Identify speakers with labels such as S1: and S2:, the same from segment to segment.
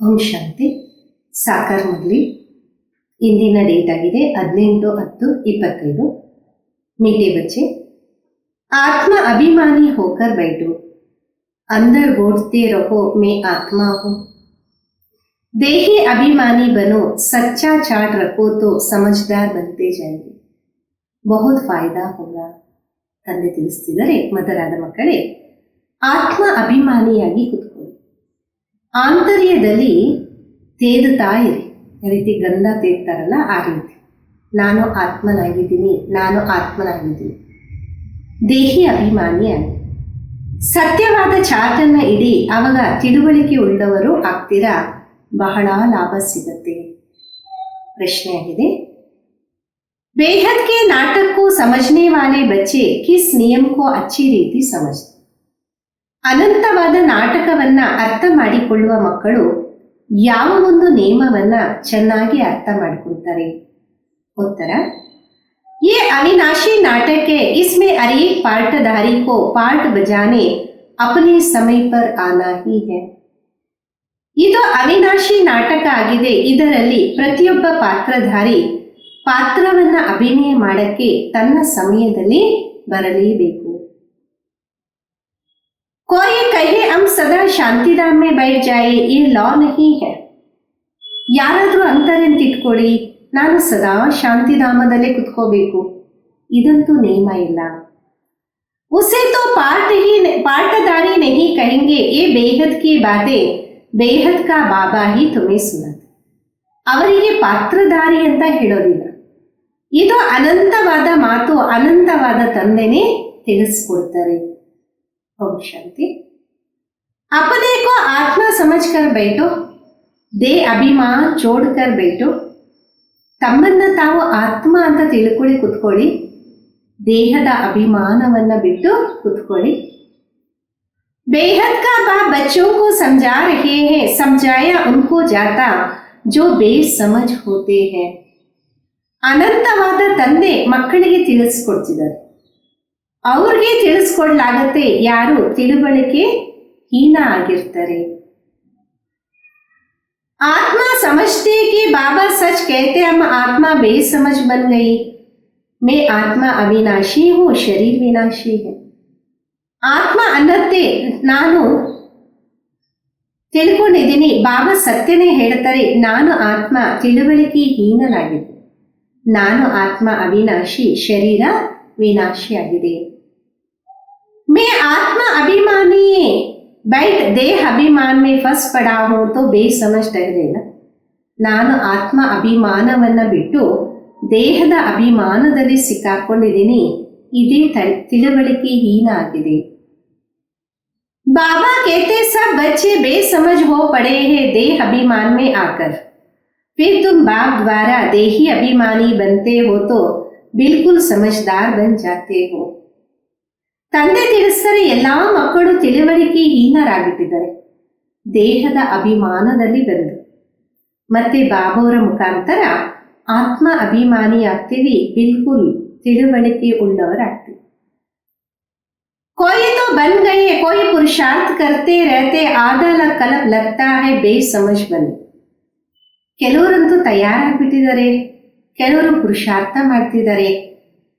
S1: ಓಂ ಶಾಂತಿ. ಸಾಕಾರ್ ಮುರಳಿ. ಇಂದಿನ ಡೇಟ್ ಆಗಿದೆ 18/10/25. मीठे बच्चे, आत्मा अभिमानी होकर बैठो, अंदर बोलते रहो मैं आत्मा हूँ. देही अभिमानी बनो, सच्चा चाट रखो तो समझदार बनते जाएंगे. बहुत फायदा होगा. ತಂದೆ ತಿಳಿಸ್ತಿದ್ದಾರೆ, ಮದರಾದ ಮಕ್ಕಳೇ, ಆತ್ಮ ಅಭಿಮಾನಿಯಾಗಿ ಕುತ್ಕೊಳ್ಳಿ. ಆಂತರ್ಯದಲ್ಲಿ ತೇದುತ್ತಾ ಇರಿ. ಈ ರೀತಿ ಗಂಧ ತೇಗ್ತಾರಲ್ಲ, ಆ ರೀತಿ ನಾನು ಆತ್ಮನಾಗಿದ್ದೀನಿ, ನಾನು ಆತ್ಮನಾಗಿದ್ದೀನಿ. ದೇಹಿ ಅಭಿಮಾನಿಯಾಗಿ ಸತ್ಯವಾದ ಚಾಟನ್ನು ಇಡಿ. ಆವಾಗ ತಿಳುವಳಿಕೆ ಉಳ್ಳವರು ಆಗ್ತೀರಾ, ಬಹಳ ಲಾಭ ಸಿಗತ್ತೆ. ಪ್ರಶ್ನೆಯಾಗಿದೆ, बेहद के नाटक को समझने वाले बच्चे किस नियम को अच्छी ರೀತಿ समझते. ಅನಂತವಾದ ನಾಟಕವನ್ನ ಅರ್ಥ ಮಾಡಿಕೊಳ್ಳುವ ಮಕ್ಕಳು ಯಾವ ಒಂದು ನಿಯಮವನ್ನ ಚೆನ್ನಾಗಿ ಅರ್ಥ ಮಾಡಿಕೊಳ್ತಾರೆ? उत्तर, ये अविनाशी नाटक है, इसमें हर एक पार्टधारी को पार्ट बजाने अपने समय पर आना ही है. ಇದು ಅವಿನಾಶಿ ನಾಟಕ ಆಗಿದೆ. ಇದರಲ್ಲಿ ಪ್ರತಿಯೊಬ್ಬ ಪಾತ್ರಧಾರಿ ಪಾತ್ರವನ್ನ ಅಭಿನಯ ಮಾಡಕ್ಕೆ ತನ್ನ ಸಮಯದಲ್ಲಿ ಬರಲೇಬೇಕು. कोई कहे हम सदा शांतिधाम में बैठ जाए, ये लॉ नहीं है. ಯಾರಾದ್ರೂ ಅಂತಾರೆ ಅಂತ ಇಟ್ಕೊಳ್ಳಿ, ನಾನು ಸದಾ ಶಾಂತಿಧಾಮದಲ್ಲೇ ಕುತ್ಕೋಬೇಕು, ಇದಂತೂ ನಿಯಮ ಇಲ್ಲ. उसे तो पार्टदारी नहीं कहेंगे, ये बेहद की बातें बेहद का बाबा ही तुम्हें सुनाते. ಅವರಿಗೆ ಪಾತ್ರಧಾರಿ ಅಂತ ಹೇಳೋದಿಲ್ಲ, ಇದು ಅನಂತವಾದ ಮಾತು ಅನಂತವಾದ ತಂದೆನೇ ತಿಳಿಸ್ಕೊಡ್ತಾರೆ. ಓಂ ಶಾಂತಿ. अपने को आत्मा समझ कर बैठो, दे अभिमान छोड़ कर बैठो. ತಮ್ಮನ್ನ ತಾವು ಆತ್ಮ ಅಂತ ತಿಳ್ಕೊಳ್ಳಿ, ಕುತ್ಕೊಳ್ಳಿ. ದೇಹದ ಅಭಿಮಾನವನ್ನ ಬಿಟ್ಟು ಕುತ್ಕೊಳ್ಳಿ. बेहद का बाप बच्चों को समझा रहे हैं, समझाया उनको जाता जो बेसमझ होते हैं. ಅನಂತವಾದ ತಂದೆ ಮಕ್ಕಳಿಗೆ ತಿಳಿಸ್ಕೊಡ್ತಿದ್ದಾರೆ, ಅವ್ರಿಗೆ ತಿಳಿಸ್ಕೊಡ್ಲಾಗತ್ತೆ ಯಾರು ತಿಳುವಳಿಕೆ ಹೀನ ಆಗಿರ್ತಾರೆ. आत्मा समझते कि बाबा सच कहते हम आत्मा बेसमझ बन गई. मैं आत्मा अविनाशी हूँ, शरीर विनाशी है. ಆತ್ಮ ಅನ್ನತ್ತೆ ನಾನು ತಿಳ್ಕೊಂಡಿದ್ದೀನಿ. ಬಾಬಾ ಸತ್ಯನೇ ಹೇಳ್ತಾರೆ, ನಾನು ಆತ್ಮ ತಿಳುವಳಿಕೆ ಹೀನನಾಗಿದೆ. ನಾನು ಆತ್ಮ ಅವಿನಾಶಿ, ಶರೀರ ವಿನಾಶಿ ಆಗಿದೆ. मैं आत्मा अभिमानी बैठ देह अभिमान में फंस पड़ा हूं तो बेसमझ ठहरेगा. ನಾನು ಆತ್ಮ ಅಭಿಮಾನವನ್ನ ಬಿಟ್ಟು ದೇಹದ ಅಭಿಮಾನದಲ್ಲಿ ಸಿಕ್ಕಾಕೊಂಡಿದ್ದೀನಿ, ಇದೇ ತಿಳುವಳಿಕೆ ಹೀನ ಆಗಿದೆ. बाबा कहते सब बच्चे बेसमझ हो पड़े हैं देह अभिमान में आकर. फिर तुम बाप द्वारा देही अभिमानी बनते हो तो बिल्कुल समझदार बन जाते हो. ತಂದೆ ತಿಳಿಸ್ತಾರೆ, ಎಲ್ಲಾ ಮಕ್ಕಳು ತಿಳುವಳಿಕೆ ಹೀನರಾಗಿಟ್ಟಿದ್ದಾರೆ ದೇಹದ ಅಭಿಮಾನದಲ್ಲಿ ಬಂದು. ಮತ್ತೆ ಬಾಬಾವರ ಮುಖಾಂತರ ಆತ್ಮ ಅಭಿಮಾನಿ ಆಗ್ತೀವಿ, ಬಿಲ್ಕುಲ್ ತಿಳುವಳಿಕೆ ಉಳ್ಳವರಾಗ್ತೀವಿ. कोई तो बन गए, कोई पुरुषार्थ करते रहते आधा कल्प लगता है बेसमझ बने. ಕೆಲವರಂತೂ ತಯಾರಾಗ್ಬಿಟ್ಟಿದ್ದಾರೆ, ಕೆಲವರು ಪುರುಷಾರ್ಥ ಮಾಡ್ತಿದ್ದಾರೆ,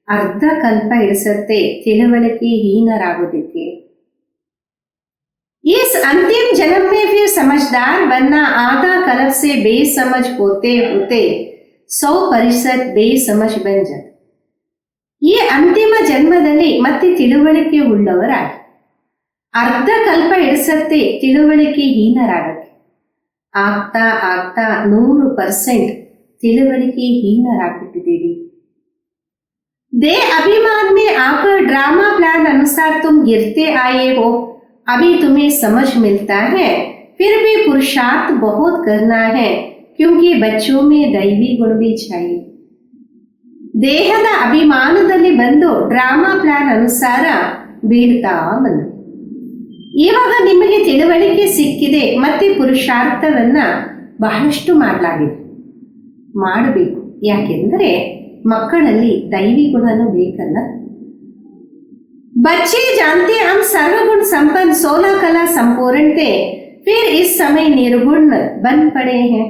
S1: ಅರ್ಧ ಕಲ್ಪ ಇಡಿಸತ್ತೆ ತಿಳುವಳಿಕೆ ಹೀನರಾಗೋದಿಕ್ಕೆ. इस अंतिम जन्म में फिर समझदार बनना, आधा कल्प से बेसमझ होते होते 100% बेसमझ बन जाते. ಈ ಅಂತಿಮ ಜನ್ಮದಲ್ಲಿ ಮತ್ತೆ ತಿಳುವಳಿಕೆ ಉಳ್ಳವರಾಗಿ ಅರ್ಧ ಕಲ್ಪ ಇಡಿಸತ್ತೆ ತಿಳುವಳಿಕೆ ಹೀನರಾಗಕ್ಕೆ. ಆಗ್ತಾ ಆಗ್ತಾ 100% ತಿಳುವಳಿಕೆ ಹೀನರಾಗ್ಬಿಟ್ಟಿದ್ದೀವಿ. दे अभिमान में आकर ड्रामा प्लान अनुसार तुम गिरते आए हो. अभी तुम्हें समझ मिलता है, फिर भी पुरुषार्थ बहुत करना है, क्योंकि बच्चों में दैवी गुण भी चाहिए. ದೇಹದ ಅಭಿಮಾನದಲ್ಲಿ ಬಂದು ಡ್ರಾಮಾ ಪ್ಲಾನ್ ಅನುಸಾರ ಬೀಳ್ತಾ ಬಂದು ಇವಾಗ ನಿಮಗೆ ತಿಳುವಳಿಕೆ ಸಿಕ್ಕಿದೆ, ಮತ್ತೆ ಪುರುಷಾರ್ಥವನ್ನ ಬಹಳಷ್ಟು ಮಾಡಲಾಗಿದೆ. ಮಾಡಬೇಕು, ಯಾಕೆಂದರೆ ಮಕ್ಕಳಲ್ಲಿ ದೈವಿ ಗುಣನೂ ಬೇಕಲ್ಲ. बच्चे जानते हम सर्वगुण संपन्न 16 कला संपूर्ण थे, फिर इस समय निर्गुण बन पड़े हैं.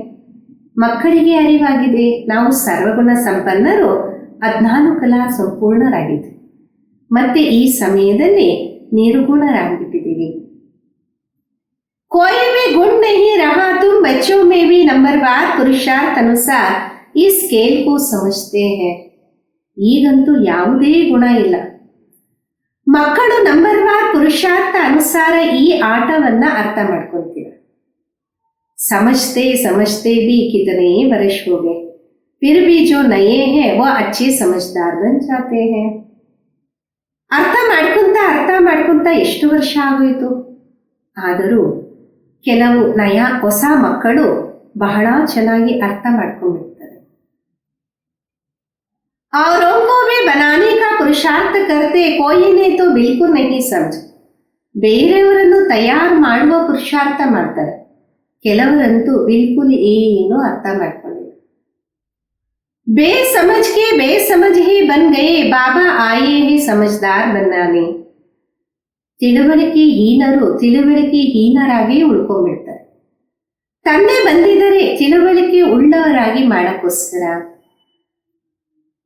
S1: ಮಕ್ಕಳಿಗೆ ಅರಿವಾಗಿದೆ ನಾವು ಸರ್ವಗುಣ ಸಂಪನ್ನರು, 14 ಕಲಾ ಸಂಪೂರ್ಣರಾಗಿದ್ವಿ. ಮತ್ತೆ ಈ ಸಮಯದಲ್ಲಿ ನಿರ್ಗುಣರಾಗ್ಬಿಟ್ಟಿದ್ದೀವಿ. कोई भी गुण नहीं रहा, तुम बच्चों में भी नंबरवार पुरुषार्थ अनुसार ಈ ಸ್ಕೇಲ್ को समझते हैं. ಈಗಂತೂ ಯಾವುದೇ ಗುಣ ಇಲ್ಲ. ಮಕ್ಕಳು ನಂಬರ್ವಾರ್ ಪುರುಷಾರ್ಥ ಅನುಸಾರ ಈ ಆಟವನ್ನ ಅರ್ಥ ಮಾಡ್ಕೊಳ್ತೀರ. समझते समझते भी कितने वर्ष हो गए, फिर भी जो नए हैं वो अच्छे समझदार बन जाते हैं. ಅರ್ಥ ಮಾಡ್ಕೊಂತ ಎಷ್ಟು ವರ್ಷ ಆಗೋಯ್ತು. ಆದರೂ ಕೆಲವು ಹೊಸ ಮಕ್ಕಳು ಬಹಳ ಚೆನ್ನಾಗಿ ಅರ್ಥ ಮಾಡ್ಕೊಂಡ್ಬಿಡ್ತಾರೆ. औरों को भी बनाने का पुरुषार्थ करते, कोई ने तो बिल्कुल नहीं समझ. ಬೇರೆಯವರನ್ನು ತಯಾರು ಮಾಡುವ ಪುರುಷಾರ್ಥ ಮಾಡ್ತಾರೆ, ಕೆಲವರಂತೂ ಬಿಲ್ಕುಲ್ ಏನು ಅರ್ಥ ಮಾಡ್ಕೊಂಡಿಲ್ಲ. ಬೇಸಮಜ್ ಕೆ ಬೇಸಮಜ್ ಹಿ ಬನ್ ಗಯೇ, ಬಾಬಾ ಆಯೇ ಹಿ ಸಮಜ್ದಾರ್ ಬನ್ನಾನೆ. ತಿಳುವಳಿಕೆ ಹೀನರಾಗಿ ಉಳ್ಕೊಂಡ್ಬಿಡ್ತಾರೆ. ತಂದೆ ಬಂದಿದ್ದರೆ ತಿಳುವಳಿಕೆ ಉಳ್ಳವರಾಗಿ ಮಾಡಕ್ಕೋಸ್ಕರ.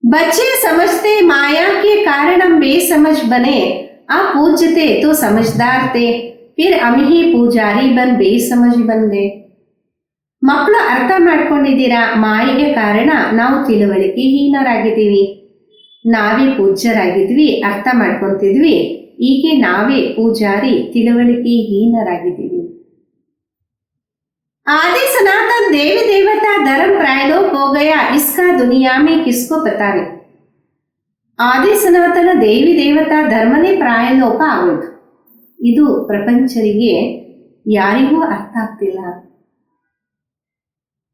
S1: बच्चे समझते माया के कारण हम बेसमझ बने, आप पूजते तो समझदार थे, फिर हम ही पूजारी बन बेसमझ बन गए. ಮಕ್ಕಳು ಅರ್ಥ ಮಾಡ್ಕೊಂಡಿದ್ದೀರಾ, ಮಾಯೆಗೆ ಕಾರಣ ನಾವು ತಿಳುವಳಿಕೆ ಹೀನರಾಗಿದ್ದೀವಿ. ನಾವೇ ಪೂಜ್ಯರಾಗಿದ್ವಿ, ಅರ್ಥ ಮಾಡ್ಕೊಂತಿದ್ವಿ. ಹೀಗೆ ನಾವೇ ಪೂಜಾರಿ, ತಿಳುವಳಿಕೆ ಹೀನರಾಗಿದ್ದೀವಿ. आदि सनातन देवी देवता धर्म प्रायलोप हो गया, इसका दुनिया में किसको पता नहीं. ಆದಿ ಸನಾತನ ದೇವಿ ದೇವತಾ ಧರ್ಮನೇ ಪ್ರಾಯಲೋಪ ಆಗೋದು. ಇದು ಪ್ರಪಂಚರಿಗೆ ಯಾರಿಗೂ ಅರ್ಥ ಆಗ್ತಿಲ್ಲ.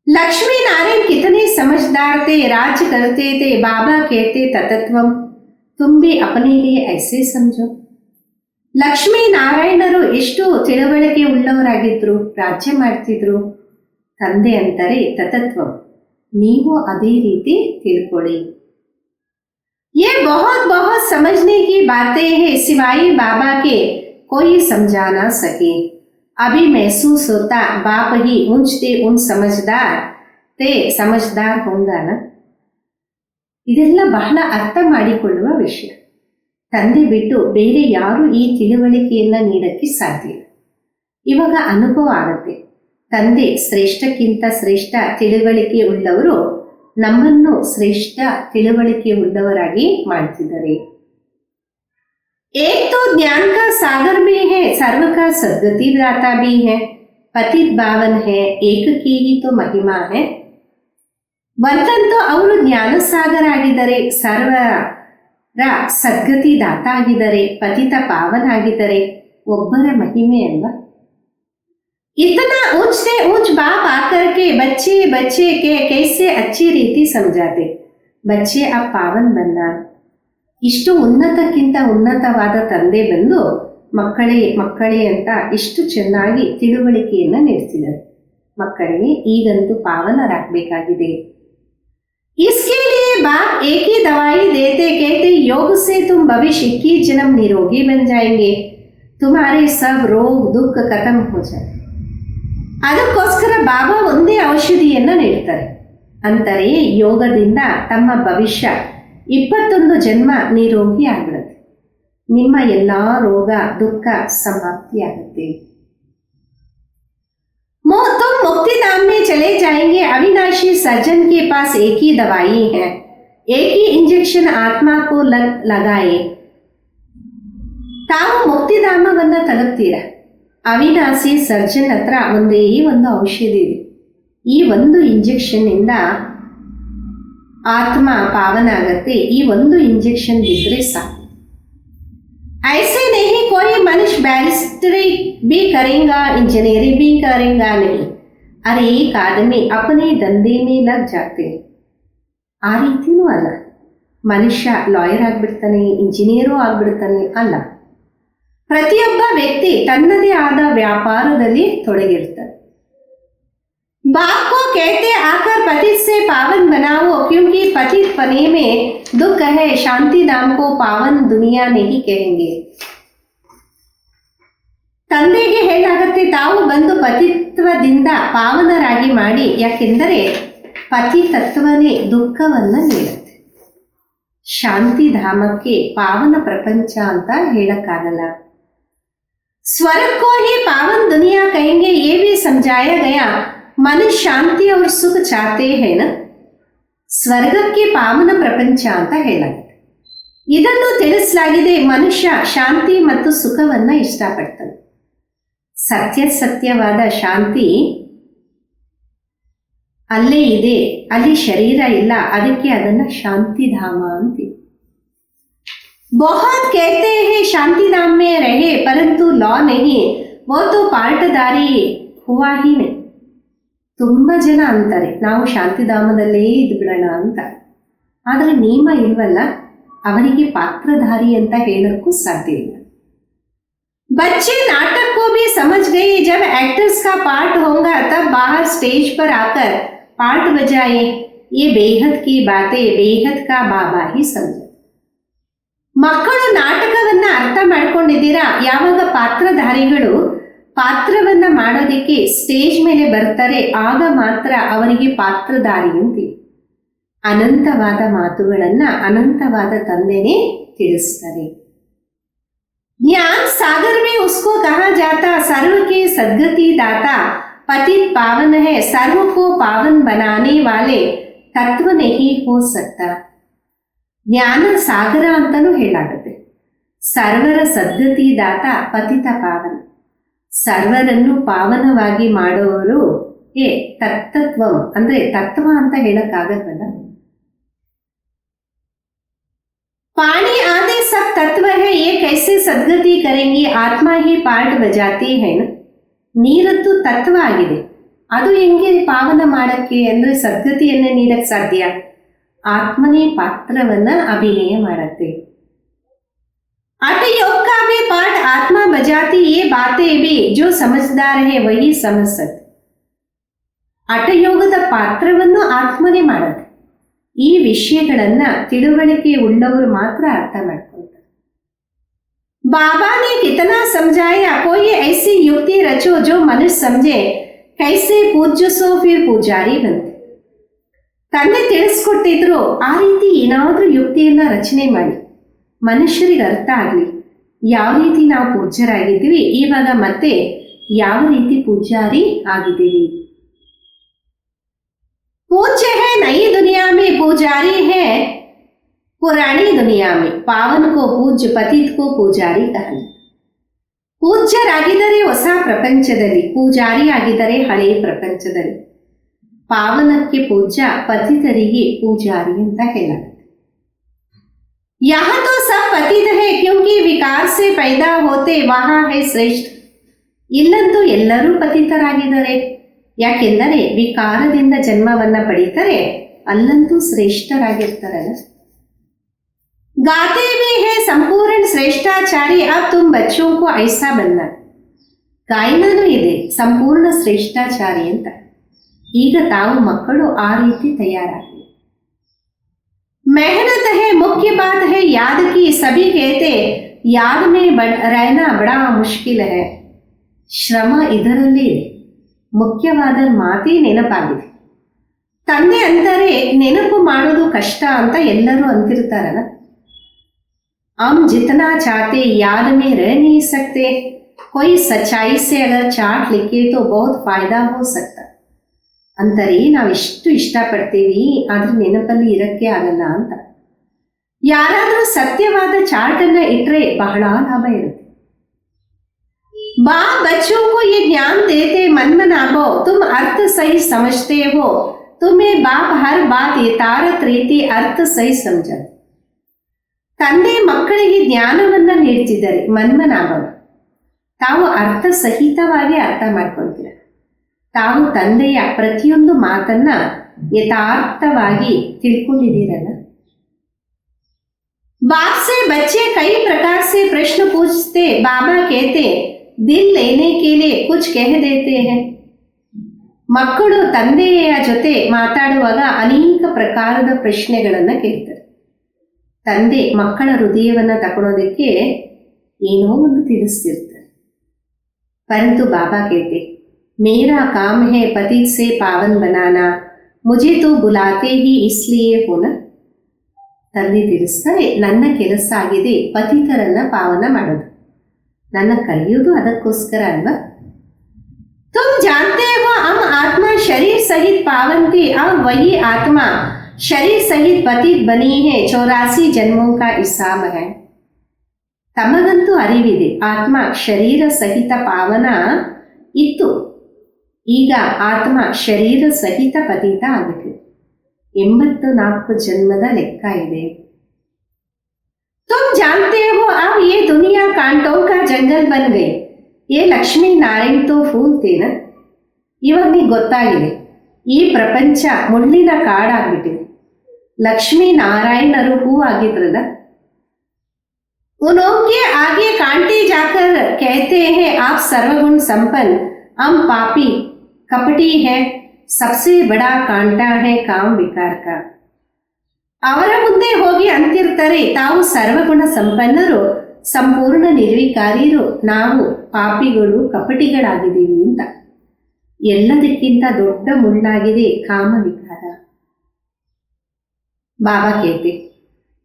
S1: लक्ष्मी नारायण कितने समझदार थे, राज्य करते थे. बाबा कहते ततत्वम, तुम भी अपने लिए ऐसे समझो. ಲಕ್ಷ್ಮೀ ನಾರಾಯಣರು ಎಷ್ಟು ತಿಳುವಳಿಕೆ ಉಳ್ಳವರಾಗಿದ್ರು, ರಾಜ್ಯ ಮಾಡ್ತಿದ್ರು. ತಂದೆ ಅಂತಾರೆ ತತತ್ವ, ನೀವು ಅದೇ ರೀತಿ ತಿಳ್ಕೊಳ್ಳಿ. ये बहुत बहुत समझने की बातें हैं, सिवाय बाबा के कोई समझा ना सके. अभी महसूस होता बाप ही ऊंचते उन समझदार ते समझदार होंगा ना. ಇದೆಲ್ಲ ಬಹಳ ಅರ್ಥ ಮಾಡಿಕೊಳ್ಳುವ ವಿಷಯ. ತಂದೆ ಬಿಟ್ಟು ಬೇರೆ ಯಾರು ಈ ತಿಳುವಳಿಕೆಯನ್ನ ನೀಡಕ್ಕೆ ಸಾಧ್ಯ ಇಲ್ಲ. ಇವಾಗ ಅನುಭವ ಆಗುತ್ತೆ. ತಂದೆ ಶ್ರೇಷ್ಠಕ್ಕಿಂತ ಶ್ರೇಷ್ಠ ತಿಳುವಳಿಕೆ ಉಳ್ಳವರು ನಮ್ಮನ್ನು ಶ್ರೇಷ್ಠ ತಿಳುವಳಿಕೆ ಉಳ್ಳವರಾಗಿ ಮಾಡ್ತಿದ್ದಾರೆ. एक तो ज्ञान का सागर में है, सर्व का सद्गति दाता भी है, पतित पावन है, एक की ही तो महिमा है. ಒಂದಂತೂ ಅವರು ಜ್ಞಾನ ಸಾಗರ ಆಗಿದ್ದಾರೆ, ಸರ್ವರ ಸದ್ಗತಿ ದಾತ ಆಗಿದ್ದಾರೆ, ಪತಿತ ಪಾವನ ಆಗಿದ್ದಾರೆ. ಒಬ್ಬರ ಮಹಿಮೆ ಅಲ್ವಾ. इतना ऊंच से ऊंच बाप आकर के बच्चे बच्चे के कैसे अच्छी रीति समझाते. बच्चे अब पावन बनना. ಇಷ್ಟು ಉನ್ನತಕ್ಕಿಂತ ಉನ್ನತವಾದ ತಂದೆ ಬಂದು ಮಕ್ಕಳೇ ಮಕ್ಕಳೇ ಅಂತ ಇಷ್ಟು ಚೆನ್ನಾಗಿ ತಿಳುವಳಿಕೆಯನ್ನ ನೀಡ್ತಿದ್ದಾರೆ. ಮಕ್ಕಳಿಗೆ ಈಗಂತೂ ಪಾವನರಾಗಬೇಕಾಗಿದೆ. इसके लिए बाप एक ही दवाई देते, कहते योग से तुम भविष्य 21 जन्म निरोगी बन जाएंगे, तुम्हारे सब रोग दुख खत्म हो जाए. ಅದಕ್ಕೋಸ್ಕರ ಬಾಬಾ ಒಂದೇ ಔಷಧಿಯನ್ನ ನೀಡ್ತಾರೆ. ಅಂತಾರೆ ಯೋಗದಿಂದ ತಮ್ಮ ಭವಿಷ್ಯ 21 ಜನ್ಮ ನಿರೋಗಿ ಆಗ್ಬಿಡುತ್ತೆ. ನಿಮ್ಮ ಎಲ್ಲಾ ರೋಗ ದುಃಖ ಸಮಾಪ್ತಿಯಾಗುತ್ತೆ. तुम मुक्ति धाम में चले जाएंगे. अविनाशी सर्जन के पास एक ही दवाई है, एक ही इंजेक्शन आत्मा को लगाए. ತಾವು ಮುಕ್ತಿಧಾಮವನ್ನ ತಲುಪ್ತೀರ. ಅವಿನಾಶಿ ಸರ್ಜನ್ ಹತ್ರ ಒಂದೇ ಒಂದು ಔಷಧಿ ಇದೆ. ಈ ಒಂದು ಇಂಜೆಕ್ಷನ್ ಇಂದ ಆತ್ಮ ಪಾವನ ಆಗತ್ತೆ. ಈ ಒಂದು ಇಂಜೆಕ್ಷನ್ ಬಿದ್ರೆ ಸಾಕು. ऐसे नहीं कोई मनुष्य बैरिस्टरी भी करेगा, इंजीनियरिंग भी करेगा नहीं. हर एक आदमी अपने धंधे में लग जाते. ಆ ರೀತಿನೂ ಅಲ್ಲ. ಮನುಷ್ಯ ಲಾಯರ್ ಆಗ್ಬಿಡ್ತಾನೆ, ಇಂಜಿನಿಯರು ಆಗ್ಬಿಡ್ತಾನೆ ಅಲ್ಲ. ಪ್ರತಿಯೊಬ್ಬ ವ್ಯಕ್ತಿ ತನ್ನದೇ ಆದ ವ್ಯಾಪಾರದಲ್ಲಿ ತೊಡಗಿರ್ತಾರೆ. बाप को कहते आकर पतित से पावन बनाओ, क्योंकि पतित पने में दुख है. शांति धाम को पावन दुनिया नहीं कहेंगे. ತಂದೆಗೆ ಹೇಳಾಗತ್ತೆ ತಾವು ಬಂದು ಪತಿತ್ವದಿಂದ ಪಾವನರಾಗಿ ಮಾಡಿ, ಯಾಕೆಂದರೆ ಪತಿತತ್ವನೇ ದುಃಖವನ್ನು ನೀಡುತ್ತೆ. ಶಾಂತಿಧಾಮಕ್ಕೆ ಪಾವನ ಪ್ರಪಂಚ ಅಂತ ಹೇಳಕ್ಕಾಗಲ್ಲ. स्वर्ग को ही पावन दुनिया कहेंगे, ये भी समझाया गया. मनुष्य शांति और सुख चाहते हैं ना. ಸ್ವರ್ಗಕ್ಕೆ ಪಾವನ ಪ್ರಪಂಚ ಅಂತ ಹೇಳಲಾಗಿದೆ. ಇದನ್ನು ತಿಳಿಸಲಾಗಿದೆ, ಮನುಷ್ಯ ಶಾಂತಿ ಮತ್ತು ಸುಖವನ್ನ ಇಷ್ಟಪಡ್ತಾನೆ. ಸತ್ಯವಾದ ಶಾಂತಿ ಅಲ್ಲೇ ಇದೆ, ಅಲ್ಲಿ ಶರೀರ ಇಲ್ಲ, ಅದಕ್ಕೆ ಅದನ್ನ ಶಾಂತಿಧಾಮ ಅಂತೀವಿ. बहुत कहते हैं शांति धाम में रहे, परंतु लॉ नहीं, वो तो पार्टदारी हुआ ही नहीं. ತುಂಬಾ ಜನ ಅಂತಾರೆ ನಾವು ಶಾಂತಿಧಾಮದಲ್ಲೇ ಇದ್ದು ಬಿಡೋಣ ಅಂತ, ಆದರೆ ನಿಯಮ ಇಲ್ವಲ್ಲ, ಅವರಿಗೆ ಪಾತ್ರಧಾರಿ ಅಂತ ಹೇಳಕ್ಕೂ ಸಾಧ್ಯ ಇಲ್ಲ. बच्चे नाटक को भी समझ गए, जब एक्टर्स का पार्ट होगा तब बाहर स्टेज पर आकर पार्ट बजाए. ये बेहद की बातें बेहद का बाबा ही समझे. ಮಕ್ಕಳು ನಾಟಕವನ್ನ ಅರ್ಥ ಮಾಡ್ಕೊಂಡಿದ್ದೀರಾ, ಯಾವಾಗ ಪಾತ್ರಧಾರಿಗಳು ಪಾತ್ರವನ್ನ ಮಾಡೋದಕ್ಕೆ ಸ್ಟೇಜ್ ಮೇಲೆ ಬರ್ತಾರೆ ಆಗ ಮಾತ್ರ ಅವರಿಗೆ ಪಾತ್ರಧಾರಿ ಅಂತೀವಿ. ಅನಂತವಾದ ಮಾತುಗಳನ್ನ ಅನಂತವಾದ ತಂದೆನೇ ತಿಳಿಸ್ತಾರೆ. ज्ञान सागर में उसको कहा जाता, सर्व के सद्गति दाता, पतित पावन है, सर्व को पावन बनाने वाले तत्व नहीं हो सकता. ಜ್ಞಾನ ಸಾಗರ ಅಂತಲೂ ಹೇಳಾಗುತ್ತೆ. ಸರ್ವರ ಸದ್ಗತಿ ದಾತ ಪತಿತ ಪಾವನ, ಸರ್ವರನ್ನು ಪಾವನವಾಗಿ ಮಾಡುವವರು ತತ್ತತ್ವಂ ಅಂದ್ರೆ ತತ್ವ ಅಂತ ಹೇಳಕ್ಕಾಗಲ್ವಲ್ಲ. पानी आदि सब तत्व है, ये कैसे सद्गति करेंगे, ಆತ್ಮ ही ಪಾರ್ಟ್ ಬಜಾತಿ है ना. ನೀರದ್ದು ತತ್ವ ಆಗಿದೆ, ಅದು ಹೆಂಗೆ ಪಾವನ ಮಾಡಕ್ಕೆ ಅಂದ್ರೆ ಸದ್ಗತಿಯನ್ನ ನೀಡಕ್ ಸಾಧ್ಯ? ಆತ್ಮನೇ ಪಾತ್ರವನ್ನ ಅಭಿನಯ ಮಾಡತ್ತೆ. अट योग का भी पार्ट आत्मा बजाती, ये बातें भी जो समझदार है वही समझ सकते. ಹಠಯೋಗದ ಪಾತ್ರವನ್ನು ಆತ್ಮನೇ ಮಾಡುತ್ತೆ. ಈ ವಿಷಯಗಳನ್ನ ತಿಳುವಳಿಕೆ ಉಳ್ಳವರು ಮಾತ್ರ ಅರ್ಥ ಮಾಡ್ಕೊಳ್ತಾರೆ. बाबा ने कितना समझाया, कोई ऐसी युक्ति रचो जो मनुष्य समझे, कैसे पूज्य सो फिर पुजारी बनते. ತಂದೆ ತಿಳಿಸ್ಕೊಟ್ಟಿದ್ರು, ಆ ರೀತಿ ಏನಾದ್ರೂ ಯುಕ್ತಿಯನ್ನ ರಚನೆ ಮಾಡಿ ಮನುಷ್ಯರಿಗೆ ಅರ್ಥ ಆಗ್ಲಿ, ಯಾವ ರೀತಿ ನಾವು ಪೂಜ್ಯರಾಗಿದ್ದೀವಿ, ಇವಾಗ ಮತ್ತೆ ಯಾವ ರೀತಿ ಪೂಜಾರಿ ಆಗಿದ್ದೀವಿ. पूज्य है नई दुनिया में, पुजारी है पुरानी दुनिया में. पावन को पूज्य, पतित को पुजारी कहा. ಪೂಜ್ಯರಾಗಿದ್ದರೆ ಹೊಸ ಪ್ರಪಂಚದಲ್ಲಿ, ಪೂಜಾರಿ ಆಗಿದ್ದರೆ ಹಳೆಯ ಪ್ರಪಂಚದಲ್ಲಿ. ಪಾವನಕ್ಕೆ ಪೂಜ್ಯ, ಪತಿತರಿಗೆ ಪೂಜಾರಿ ಅಂತ ಹೇಳಲಾಗುತ್ತೆ. यहाँ तो सब पतित है क्योंकि विकार से पैदा होते वहाँ है श्रेಷ್ठ. ಇಲ್ಲಂತೂ ಎಲ್ಲರೂ ಪತಿತರಾಗಿದ್ದಾರೆ, ಯಾಕೆಂದರೆ ವಿಕಾರದಿಂದ ಜನ್ಮವನ್ನ ಪಡೀತಾರೆ, ಅಲ್ಲಂತೂ ಶ್ರೇಷ್ಠರಾಗಿರ್ತಾರಲ್ಲ. गाते भी है संपूर्ण श्रेष्ठाचारी, अब तुम बच्चों को ऐसा बनना. ಗಾಯನನೂ ಇದೆ ಸಂಪೂರ್ಣ ಶ್ರೇಷ್ಠಾಚಾರಿ ಅಂತ. ಈಗ ತಾವು ಮಕ್ಕಳು ಆ ರೀತಿ ತಯಾರಾಗಿ. मेहनत है मुख्य बात है याद की, सभी कहते याद में रहना बड़ा मुश्किल है. ಶ್ರಮ ಇದರಲ್ಲಿ ಇದೆ, ಮುಖ್ಯವಾದ ಮಾತೇ ನೆನಪಾಗಿದೆ. ತಂದೆ ಅಂತಾರೆ ನೆನಪು ಮಾಡೋದು ಕಷ್ಟ ಅಂತ ಎಲ್ಲರೂ ಅಂತಿರ್ತಾರಲ್ಲ. हम जितना चाहते याद में रह नहीं सकते, कोई सच्चाई से अगर चार्ट लिखे तो बहुत फायदा हो सकता. ಅಂತಾರೆ ನಾವೆಷ್ಟು ಇಷ್ಟಪಡ್ತೀವಿ ಆದ್ರೆ ನೆನಪಲ್ಲಿ ಇರಕ್ಕೆ ಆಗಲ್ಲ ಅಂತ. ಯಾರಾದ್ರೂ ಸತ್ಯವಾದ ಚಾರ್ಟ್ ಅನ್ನ ಇಟ್ರೆ ಬಹಳ ಲಾಭ ಇರುತ್ತೆ. बाप बच्चों को ये ज्ञान देते, मन मनाबो, तुम अर्थ सही समझते हो, तुम्हें बाप हर बात यथार्थ ರೀತಿ ಅರ್ಥ ಸಹಿ ಸಮझते. ತಂದೆ ಮಕ್ಕಳಿಗೆ ಜ್ಞಾನವನ್ನ ನೀಡ್ತಿದ್ದಾರೆ, ಮನ್ಮನಾಭವ, ತಾವು ಅರ್ಥ ಸಹಿತವಾಗಿ ಅರ್ಥ ಮಾಡ್ಕೊಳ್ತೀರ. ತಾವು ತಂದೆಯ ಪ್ರತಿಯೊಂದು ಮಾತನ್ನ ಯಥಾರ್ಥವಾಗಿ ತಿಳ್ಕೊಂಡಿದ್ದೀರಲ್ಲ. बाप से बच्चे कई प्रकार से प्रश्न पूछते, बाबा कहते दिल लेने के लिए कुछ कह देते हैं. ಮಕ್ಕಳು ತಂದೆಯ ಜೊತೆ ಮಾತಾಡುವಾಗ ಅನೇಕ ಪ್ರಕಾರದ ಪ್ರಶ್ನೆಗಳನ್ನ ಕೇಳ್ತಾರೆ. ತಂದೆ ಮಕ್ಕಳ ಹೃದಯವನ್ನ ತಗೊಳೋದಕ್ಕೆ ಏನೋ ಒಂದು ತಿಳಿಸ್ತಿರ್ತಾರೆ. परंतु बाबा कहते मेरा काम है पति से पावन बनाना, मुझे तो बुलाते ही इसलिए हो ना. ತಂದೆ ತಿಳಿಸ್ತಾರೆ, ನನ್ನ ಕೆಲಸ ಆಗಿದೆ ಪತಿತರನ್ನ ಪಾವನ ಮಾಡೋದು, ನನ್ನ ಕರೆಯುವುದು ಅದಕ್ಕೋಸ್ಕರ ಅಲ್ವಾ. तुम जानते हो हम आत्मा शरीर सहित पावन थी, अब वही आत्मा शरीर सहित पतित बनी है. 84 जन्मों का हिसाब है. ತಮಗಂತೂ ಅರಿವಿದೆ, ಆತ್ಮ ಶರೀರ ಸಹಿತ ಪಾವನ ಇತ್ತು, ಈಗ ಆತ್ಮ ಶರೀರ ಸಹಿತ ಪತಿತ ಆಗಿದೆ. 84 ಜನ್ಮದ ಲೆಕ್ಕ ಇದೆ. तुम जानते हो अब ये दुनिया कांटों का जंगल बन गई. ये ಲಕ್ಷ್ಮೀ ನಾರಾಯಣ್ ತೋ ಫೂಲ್ ತೇನ. ಇವಾಗ ನಿಮಗೆ ಗೊತ್ತಾಗಿದೆ, ಈ ಪ್ರಪಂಚ ಮುಳ್ಳಿನ ಕಾಡಾಗ್ಬಿಟ್ಟಿದೆ. ಲಕ್ಷ್ಮೀ ನಾರಾಯಣರು ಹೂ ಆಗಿದ್ರಲ್ಲ. उनके आगे कांटे जाकर कहते हैं आप सर्वगुण संपन्न, हम पापी कपटी है, सबसे बड़ा कांटा है काम विकार का. ಅವರ ಮುಂದೆ ಹೋಗಿ ಅಂತಿರ್ತಾರೆ, ತಾವು ಸರ್ವಗುಣ ಸಂಪನ್ನರು, ಸಂಪೂರ್ಣ ನಿರ್ವಿಕಾರಿರು, ನಾವು ಪಾಪಿಗಳು ಕಪಟಿಗಳಾಗಿದ್ದೀವಿ ಅಂತ. ಎಲ್ಲದಕ್ಕಿಂತ ದೊಡ್ಡ ಮುಳ್ಳಾಗಿದೆ ಕಾಮ ವಿಕಾರ. ಬಾಬಾ कहते